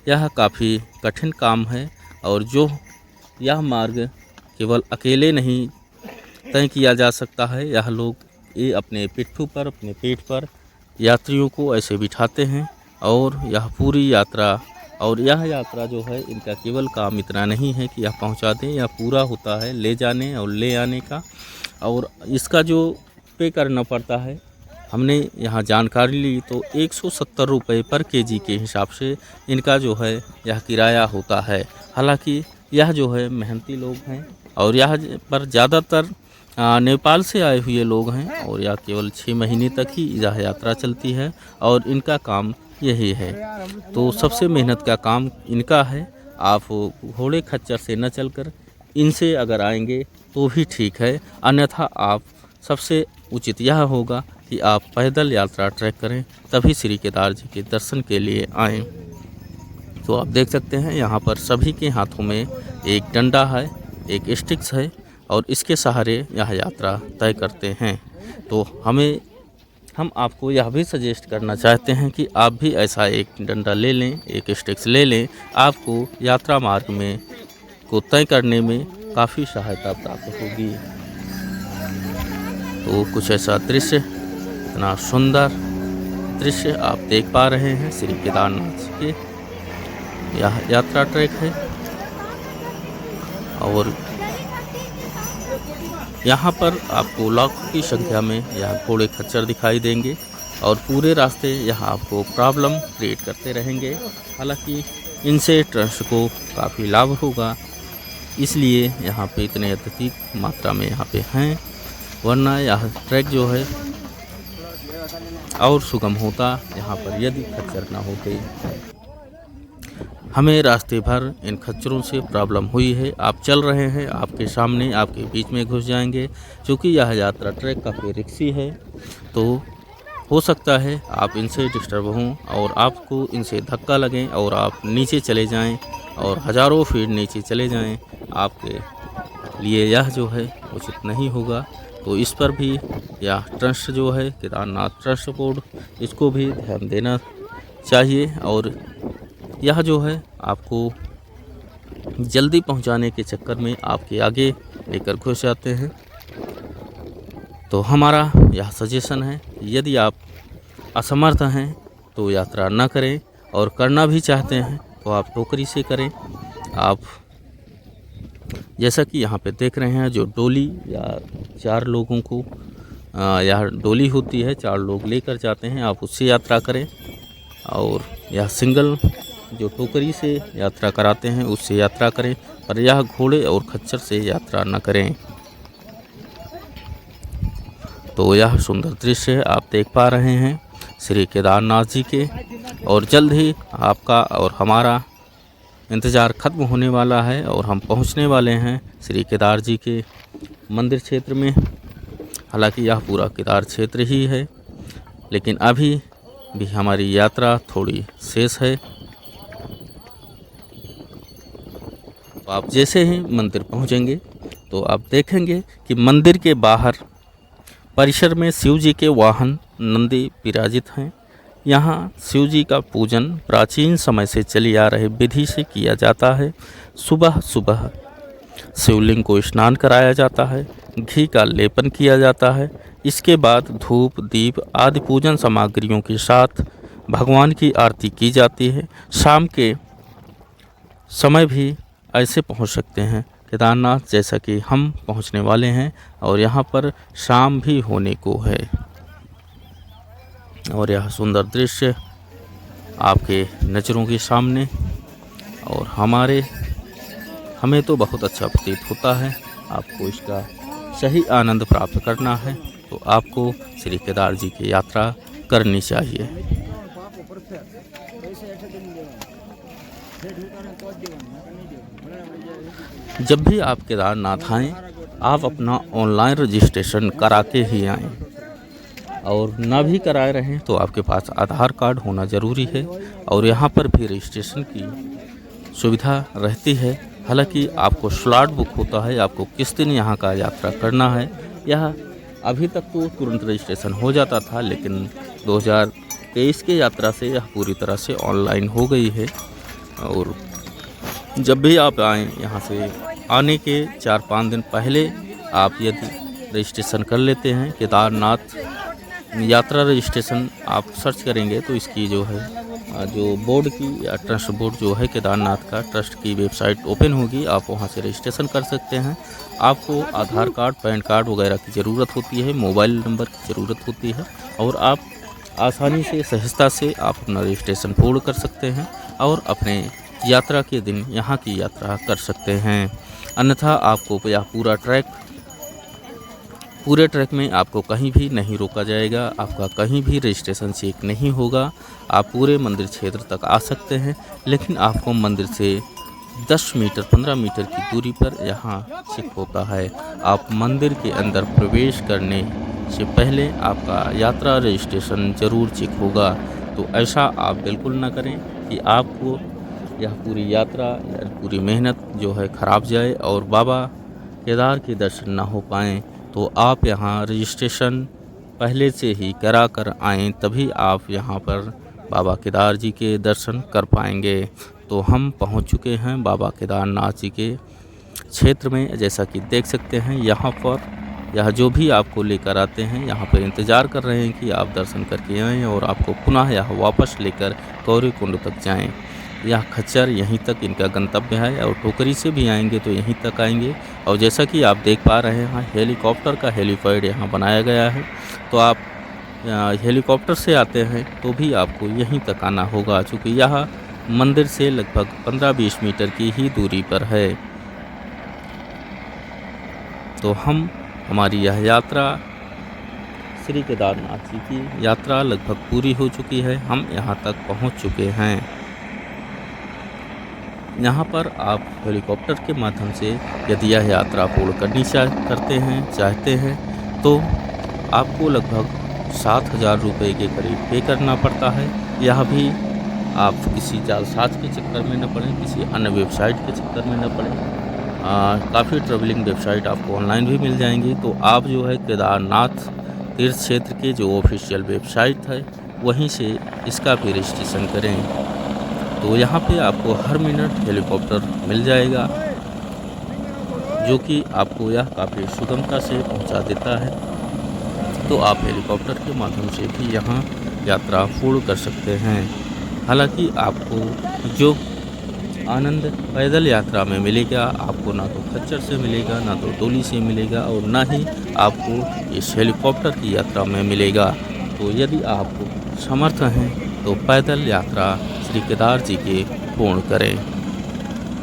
यह काफ़ी कठिन काम है और जो यह मार्ग केवल अकेले नहीं तय किया जा सकता है, यह लोग ये अपने पिट्ठू पर, अपने पेट पर यात्रियों को ऐसे बिठाते हैं और यह पूरी यात्रा, और यह यात्रा जो है इनका केवल काम इतना नहीं है कि यह पहुंचा दें, यह पूरा होता है ले जाने और ले आने का। और इसका जो पे करना पड़ता है, हमने यहाँ जानकारी ली तो 170 रुपये पर केजी के हिसाब से इनका जो है यह किराया होता है। हालांकि यह जो है मेहनती लोग हैं और यह पर ज़्यादातर नेपाल से आए हुए लोग हैं और यह केवल 6 महीने तक ही यह यात्रा चलती है और इनका काम यही है। तो सबसे मेहनत का काम इनका है। आप घोड़े खच्चर से न चलकर इनसे अगर आएंगे तो भी ठीक है, अन्यथा आप सबसे उचित यह होगा कि आप पैदल यात्रा ट्रैक करें, तभी श्री केदार जी के दर्शन के लिए आएँ। तो आप देख सकते हैं यहाँ पर सभी के हाथों में एक डंडा है, एक स्टिक्स है और इसके सहारे यह यात्रा तय करते हैं। तो हम आपको यह भी सजेस्ट करना चाहते हैं कि आप भी ऐसा एक डंडा ले लें, एक स्टिक्स ले लें। आपको यात्रा मार्ग में को तय करने में काफ़ी सहायता प्राप्त होगी। तो कुछ ऐसा दृश्य, इतना सुंदर दृश्य आप देख पा रहे हैं श्री केदारनाथ के। यह यात्रा ट्रैक है और यहाँ पर आपको लाखों की संख्या में यह घोड़े खच्चर दिखाई देंगे और पूरे रास्ते यह आपको प्रॉब्लम क्रिएट करते रहेंगे। हालांकि इनसे ट्रस्ट को काफ़ी लाभ होगा, इसलिए यहाँ पे इतने अत्यधिक मात्रा में यहाँ पे हैं, वरना यह ट्रैक जो है और सुगम होता यहाँ पर यदि खच्चर ना होते। हमें रास्ते भर इन खच्चरों से प्रॉब्लम हुई है। आप चल रहे हैं, आपके सामने आपके बीच में घुस जाएंगे। क्योंकि यह यात्रा ट्रैक काफ़ी रिक्सी है, तो हो सकता है आप इनसे डिस्टर्ब हों और आपको इनसे धक्का लगें और आप नीचे चले जाएं और हज़ारों फीट नीचे चले जाएं। आपके लिए यह जो है उचित नहीं होगा। तो इस पर भी यह ट्रस्ट जो है केदारनाथ ट्रस्ट बोर्ड, इसको भी ध्यान देना चाहिए। और यह जो है आपको जल्दी पहुंचाने के चक्कर में आपके आगे लेकर घुस जाते हैं। तो हमारा यह सजेशन है, यदि आप असमर्थ हैं तो यात्रा न करें, और करना भी चाहते हैं तो आप टोकरी से करें। आप जैसा कि यहाँ पे देख रहे हैं, जो डोली या 4 लोगों को यह डोली होती है, 4 लोग लेकर जाते हैं, आप उससे यात्रा करें। और यह सिंगल जो टोकरी से यात्रा कराते हैं उससे यात्रा करें, पर यह घोड़े और खच्चर से यात्रा न करें। तो यह सुंदर दृश्य आप देख पा रहे हैं श्री केदारनाथ जी के, और जल्द ही आपका और हमारा इंतज़ार खत्म होने वाला है और हम पहुंचने वाले हैं श्री केदार जी के मंदिर क्षेत्र में। हालांकि यह पूरा केदार क्षेत्र ही है, लेकिन अभी भी हमारी यात्रा थोड़ी शेष है। तो आप जैसे ही मंदिर पहुंचेंगे तो आप देखेंगे कि मंदिर के बाहर परिसर में शिव जी के वाहन नंदी विराजित हैं। यहाँ शिव जी का पूजन प्राचीन समय से चली आ रही विधि से किया जाता है। सुबह सुबह शिवलिंग को स्नान कराया जाता है, घी का लेपन किया जाता है। इसके बाद धूप दीप आदि पूजन सामग्रियों के साथ भगवान की आरती की जाती है। शाम के समय भी ऐसे पहुंच सकते हैं केदारनाथ, जैसा कि हम पहुंचने वाले हैं, और यहाँ पर शाम भी होने को है। और यह सुंदर दृश्य आपके नज़रों के सामने, और हमें तो बहुत अच्छा प्रतीत होता है। आपको इसका सही आनंद प्राप्त करना है तो आपको श्री केदार जी की यात्रा करनी चाहिए। जब भी आप केदारनाथ आएँ, आप अपना ऑनलाइन रजिस्ट्रेशन करा के ही आएँ। और ना भी कराए रहें तो आपके पास आधार कार्ड होना ज़रूरी है। और यहाँ पर भी रजिस्ट्रेशन की सुविधा रहती है। हालांकि आपको स्लॉट बुक होता है, आपको किस दिन यहाँ का यात्रा करना है। यह अभी तक तो तुरंत रजिस्ट्रेशन हो जाता था, लेकिन 2023 के यात्रा से यह पूरी तरह से ऑनलाइन हो गई है। और जब भी आप आएँ, यहाँ से आने के 4-5 दिन पहले आप यदि रजिस्ट्रेशन कर लेते हैं, केदारनाथ यात्रा रजिस्ट्रेशन आप सर्च करेंगे तो इसकी जो है जो बोर्ड की या ट्रस्ट बोर्ड जो है केदारनाथ का ट्रस्ट की वेबसाइट ओपन होगी, आप वहां से रजिस्ट्रेशन कर सकते हैं। आपको आधार कार्ड, पैन कार्ड वगैरह की ज़रूरत होती है, मोबाइल नंबर की ज़रूरत होती है, और आप आसानी से, सहजता से आप अपना रजिस्ट्रेशन पूर्ण कर सकते हैं और अपने यात्रा के दिन यहाँ की यात्रा कर सकते हैं। अन्यथा आपको यह पूरे ट्रैक में आपको कहीं भी नहीं रोका जाएगा, आपका कहीं भी रजिस्ट्रेशन चेक नहीं होगा। आप पूरे मंदिर क्षेत्र तक आ सकते हैं, लेकिन आपको मंदिर से 10 मीटर 15 मीटर की दूरी पर यहाँ चेक होता है। आप मंदिर के अंदर प्रवेश करने से पहले आपका यात्रा रजिस्ट्रेशन ज़रूर चेक होगा। तो ऐसा आप बिल्कुल ना करें कि आपको यह पूरी यात्रा या पूरी मेहनत जो है ख़राब जाए और बाबा केदार के दर्शन ना हो पाएँ। तो आप यहाँ रजिस्ट्रेशन पहले से ही करा कर आएँ, तभी आप यहाँ पर बाबा केदार जी के दर्शन कर पाएंगे। तो हम पहुँच चुके हैं बाबा केदारनाथ जी के क्षेत्र में। जैसा कि देख सकते हैं, यहाँ पर यह जो भी आपको लेकर आते हैं, यहाँ पर इंतज़ार कर रहे हैं कि आप दर्शन करके आएँ और आपको पुनः यह वापस लेकर गौरीकुंड तक जाएँ। यह खच्चर यहीं तक इनका गंतव्य है, और टोकरी से भी आएंगे तो यहीं तक आएंगे। और जैसा कि आप देख पा रहे हैं, हेलीकॉप्टर का हेलीपैड यहाँ बनाया गया है। तो आप हेलीकॉप्टर से आते हैं तो भी आपको यहीं तक आना होगा, चूँकि यह मंदिर से लगभग 15-20 मीटर की ही दूरी पर है। तो हमारी यह यात्रा, श्री केदारनाथ जी की यात्रा लगभग पूरी हो चुकी है। हम यहाँ तक पहुँच चुके हैं। यहाँ पर आप हेलीकॉप्टर के माध्यम से यदि यह यात्रा पूर्ण करनी चाहते हैं तो आपको लगभग 7,000 रुपये के करीब पे करना पड़ता है। यह भी आप किसी जालसाज के चक्कर में न पड़ें, किसी अन्य वेबसाइट के चक्कर में न पड़ें। काफ़ी ट्रैवलिंग वेबसाइट आपको ऑनलाइन भी मिल जाएंगी। तो आप जो है केदारनाथ तीर्थ क्षेत्र के जो ऑफिशियल वेबसाइट है, वहीं से इसका भी रजिस्ट्रेशन करें। तो यहाँ पे आपको हर मिनट हेलीकॉप्टर मिल जाएगा, जो कि आपको यह काफ़ी सुगमता से पहुँचा देता है। तो आप हेलीकॉप्टर के माध्यम से भी यहाँ यात्रा पूर्ण कर सकते हैं। हालांकि आपको जो आनंद पैदल यात्रा में मिलेगा, आपको ना तो खच्चर से मिलेगा, ना तो डोली से मिलेगा, और ना ही आपको इस हेलीकॉप्टर की यात्रा में मिलेगा। तो यदि आप समर्थ हैं तो पैदल यात्रा श्री केदार जी के पूर्ण करें।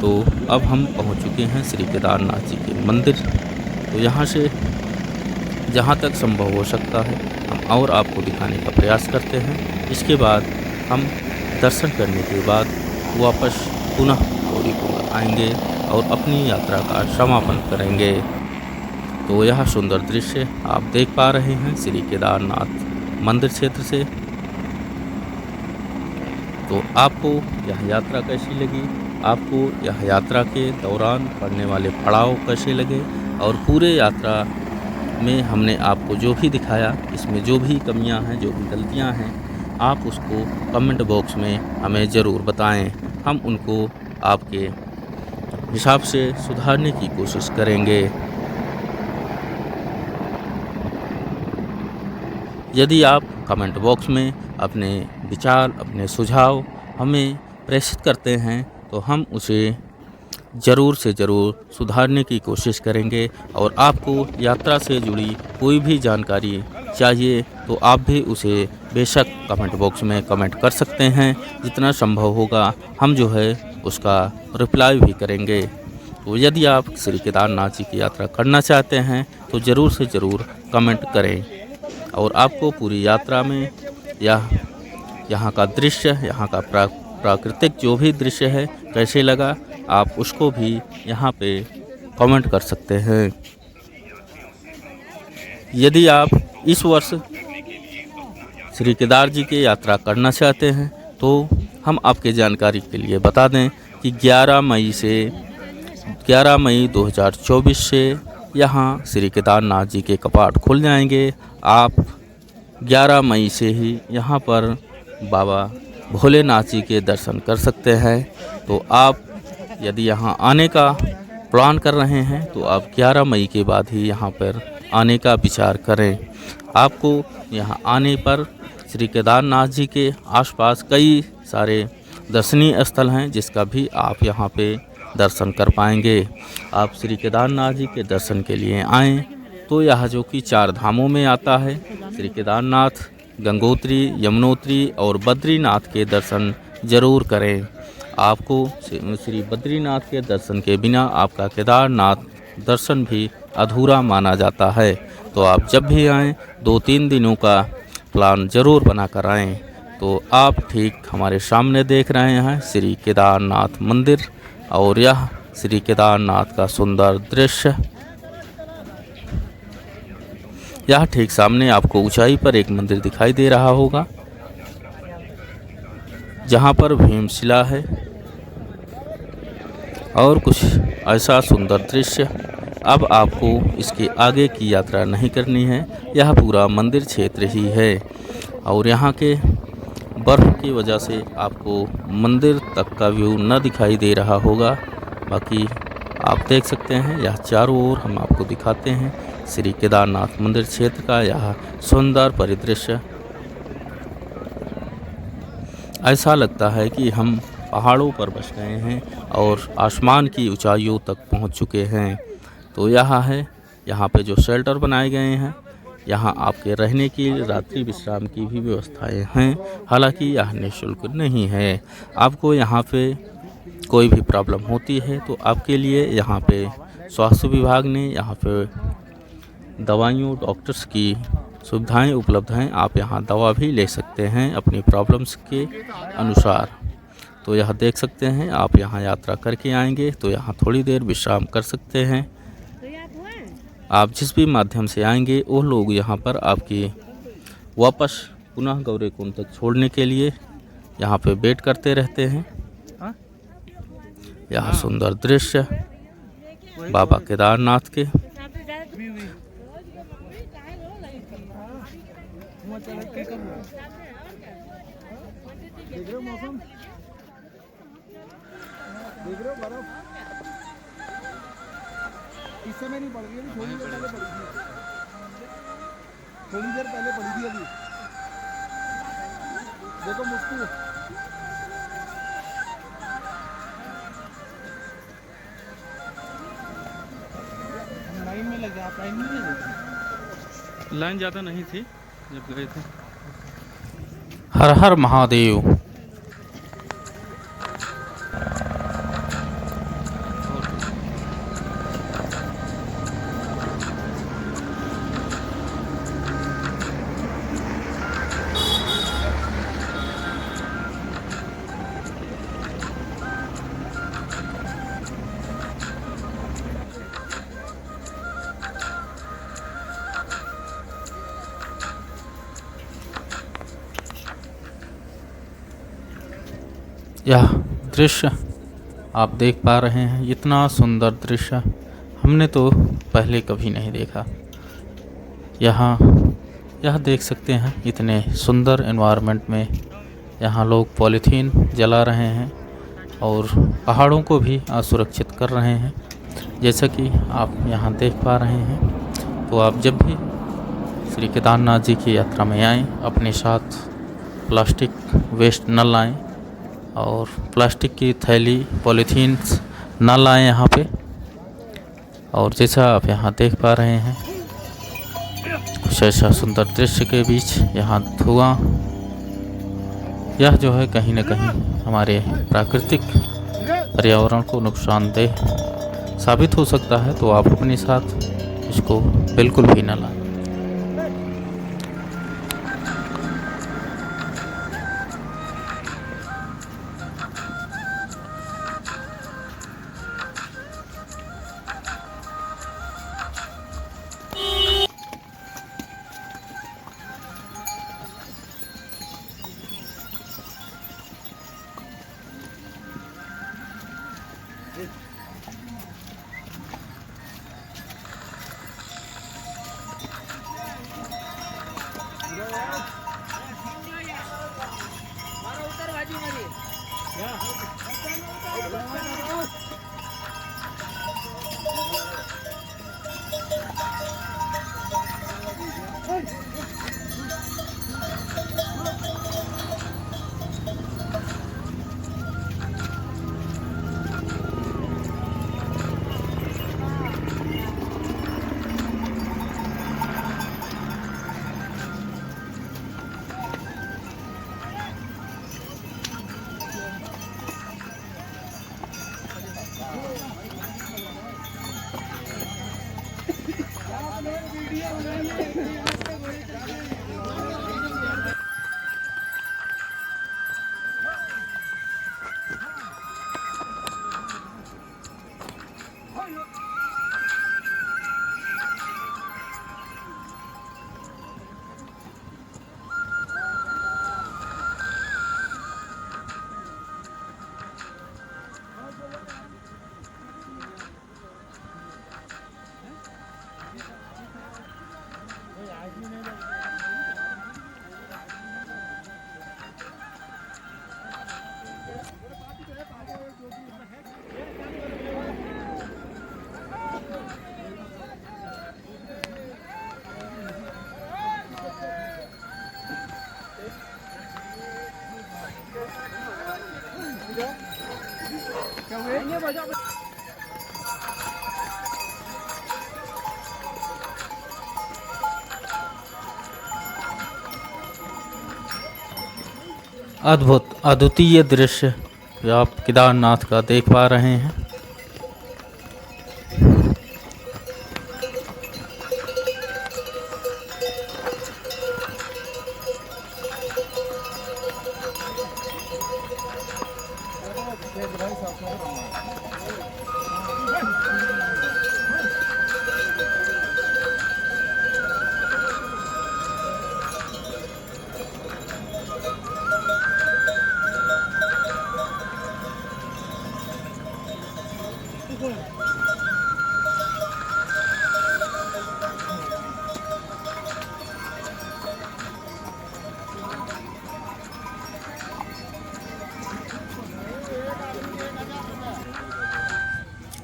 तो अब हम पहुंच चुके हैं श्री केदारनाथ जी के मंदिर। तो यहाँ से जहाँ तक संभव हो सकता है हम और आपको दिखाने का प्रयास करते हैं। इसके बाद हम दर्शन करने के बाद वापस पुनः गौरीकुंड आएंगे और अपनी यात्रा का समापन करेंगे। तो यह सुंदर दृश्य आप देख पा रहे हैं श्री केदारनाथ मंदिर क्षेत्र से। तो आपको यह यात्रा कैसी लगी, आपको यह यात्रा के दौरान पड़ने वाले पड़ाव कैसे लगे, और पूरे यात्रा में हमने आपको जो भी दिखाया, इसमें जो भी कमियां हैं, जो भी गलतियां हैं, आप उसको कमेंट बॉक्स में हमें ज़रूर बताएं। हम उनको आपके हिसाब से सुधारने की कोशिश करेंगे। यदि आप कमेंट बॉक्स में अपने विचार, अपने सुझाव हमें प्रेषित करते हैं तो हम उसे ज़रूर से ज़रूर सुधारने की कोशिश करेंगे। और आपको यात्रा से जुड़ी कोई भी जानकारी चाहिए तो आप भी उसे बेशक कमेंट बॉक्स में कमेंट कर सकते हैं। जितना संभव होगा हम जो है उसका रिप्लाई भी करेंगे। तो यदि आप श्री केदारनाथ जी की यात्रा करना चाहते हैं तो ज़रूर से ज़रूर कमेंट करें। और आपको पूरी यात्रा में यहाँ का दृश्य, यहाँ का प्राकृतिक जो भी दृश्य है कैसे लगा, आप उसको भी यहाँ पे कमेंट कर सकते हैं। यदि आप इस वर्ष श्री केदार जी की यात्रा करना चाहते हैं तो हम आपके जानकारी के लिए बता दें कि 11 मई 2024 से यहाँ श्री केदारनाथ जी के कपाट खुल जाएंगे। आप 11 मई से ही यहाँ पर बाबा भोलेनाथ जी के दर्शन कर सकते हैं। तो आप यदि यहाँ आने का प्लान कर रहे हैं तो आप 11 मई के बाद ही यहाँ पर आने का विचार करें। आपको यहाँ आने पर श्री केदारनाथ जी के आसपास कई सारे दर्शनीय स्थल हैं जिसका भी आप यहाँ पे दर्शन कर पाएंगे। आप श्री केदारनाथ जी के दर्शन के लिए आएँ तो यह जो कि 4 धामों में आता है, श्री केदारनाथ, गंगोत्री, यमुनोत्री और बद्रीनाथ के दर्शन ज़रूर करें। आपको श्री बद्रीनाथ के दर्शन के बिना आपका केदारनाथ दर्शन भी अधूरा माना जाता है। तो आप जब भी आएँ 2-3 दिनों का प्लान ज़रूर बना कर आएँ। तो आप ठीक हमारे सामने देख रहे हैं श्री केदारनाथ मंदिर और यह श्री केदारनाथ का सुंदर दृश्य। यह ठीक सामने आपको ऊंचाई पर एक मंदिर दिखाई दे रहा होगा जहां पर भीमशिला है और कुछ ऐसा सुंदर दृश्य। अब आपको इसके आगे की यात्रा नहीं करनी है, यह पूरा मंदिर क्षेत्र ही है और यहाँ के बर्फ़ की वजह से आपको मंदिर तक का व्यू न दिखाई दे रहा होगा। बाकी आप देख सकते हैं यह चारों ओर हम आपको दिखाते हैं श्री केदारनाथ मंदिर क्षेत्र का यह सुंदर परिदृश्य। ऐसा लगता है कि हम पहाड़ों पर बस गए हैं और आसमान की ऊंचाइयों तक पहुंच चुके हैं। तो यहाँ पे जो शेल्टर बनाए गए हैं, यहाँ आपके रहने की, रात्रि विश्राम की भी व्यवस्थाएं हैं। हालांकि यह निःशुल्क नहीं है। आपको यहाँ पे कोई भी प्रॉब्लम होती है तो आपके लिए यहाँ पे स्वास्थ्य विभाग ने यहाँ पे दवाइयों, डॉक्टर्स की सुविधाएं उपलब्ध हैं। आप यहाँ दवा भी ले सकते हैं अपनी प्रॉब्लम्स के अनुसार। तो यह देख सकते हैं, आप यहाँ यात्रा करके आएंगे तो यहाँ थोड़ी देर विश्राम कर सकते हैं। आप जिस भी माध्यम से आएंगे वो लोग यहाँ पर आपकी वापस पुनः गौरीकुंड तक छोड़ने के लिए यहाँ पे वेट करते रहते हैं। यह सुंदर दृश्य बाबा केदारनाथ के। देख रहे हो बर्फ इस समय नहीं पड़ रही है, थोड़ी देर पहले पड़ी थी, थोड़ी देर पहले पड़ी थी। अभी देखो मुश्किल लाइन में लगे। आप लाइन में लगे? लाइन ज़्यादा नहीं थी जब गए थे। हर हर महादेव। यह दृश्य आप देख पा रहे हैं, इतना सुंदर दृश्य हमने तो पहले कभी नहीं देखा। यह देख सकते हैं, इतने सुंदर एनवायरनमेंट में यहाँ लोग पॉलीथीन जला रहे हैं और पहाड़ों को भी असुरक्षित कर रहे हैं, जैसा कि आप यहाँ देख पा रहे हैं। तो आप जब भी श्री केदारनाथ जी की यात्रा में आएँ, अपने साथ प्लास्टिक वेस्ट न लाएं और प्लास्टिक की थैली, पॉलीथीन्स ना लाएं यहाँ पे। और जैसा आप यहाँ देख पा रहे हैं, कुछ ऐसा सुंदर दृश्य के बीच यहाँ धुआं, यह जो है कहीं न कहीं हमारे प्राकृतिक पर्यावरण को नुकसानदेह साबित हो सकता है। तो आप अपने साथ इसको बिल्कुल भी न लाएं। अद्भुत अद्वितीय दृश्य जो आप केदारनाथ का देख पा रहे हैं।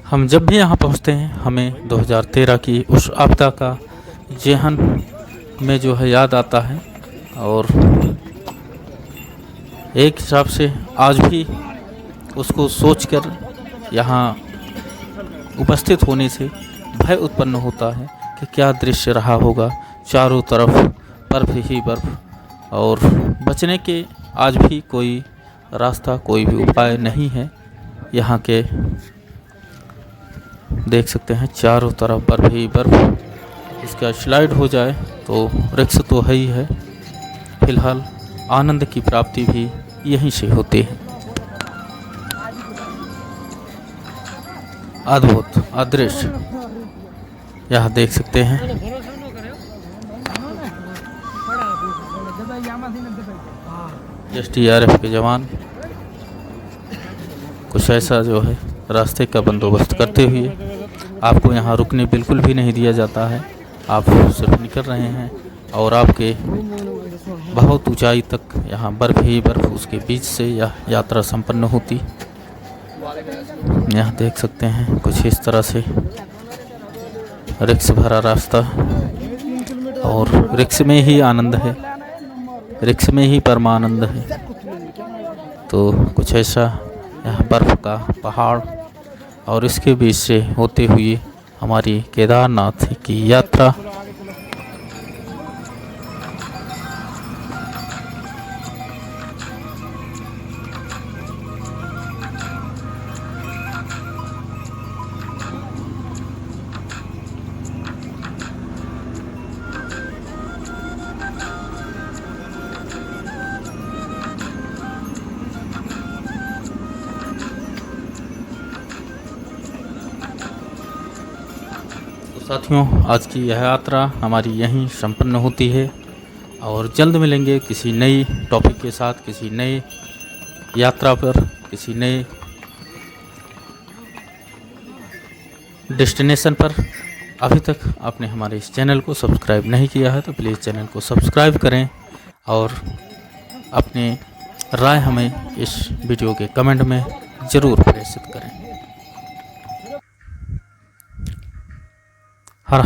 हम जब भी यहाँ पहुँचते हैं हमें 2013 की उस आपदा का जेहन में जो है याद आता है, और एक हिसाब से आज भी उसको सोचकर यहाँ उपस्थित होने से भय उत्पन्न होता है कि क्या दृश्य रहा होगा। चारों तरफ बर्फ ही बर्फ, और बचने के आज भी कोई रास्ता, कोई भी उपाय नहीं है। यहाँ के देख सकते हैं चारों तरफ बर्फ ही बर्फ। इसका स्लाइड हो जाए तो रिक्स तो है ही है। फिलहाल आनंद की प्राप्ति भी यहीं से होती है। अद्भुत अदृश्य यहाँ देख सकते हैं। SDRF के जवान कुछ ऐसा जो है रास्ते का बंदोबस्त करते हुए, आपको यहाँ रुकने बिल्कुल भी नहीं दिया जाता है। आप सिर्फ निकल रहे हैं और आपके बहुत ऊंचाई तक यहाँ बर्फ ही बर्फ, उसके बीच से यह यात्रा संपन्न होती। यहाँ देख सकते हैं कुछ इस तरह से रिक्स भरा रास्ता, और रिक्स में ही आनंद है, रिक्स में ही परमानंद है। तो कुछ ऐसा यहाँ बर्फ का पहाड़ और इसके बीच से होते हुए हमारी केदारनाथ की यात्रा। साथियों, आज की यह यात्रा हमारी यहीं संपन्न होती है, और जल्द मिलेंगे किसी नई टॉपिक के साथ, किसी नए यात्रा पर, किसी नए डेस्टिनेशन पर। अभी तक आपने हमारे इस चैनल को सब्सक्राइब नहीं किया है तो प्लीज़ चैनल को सब्सक्राइब करें, और अपने राय हमें इस वीडियो के कमेंट में ज़रूर प्रेषित करें। हर हर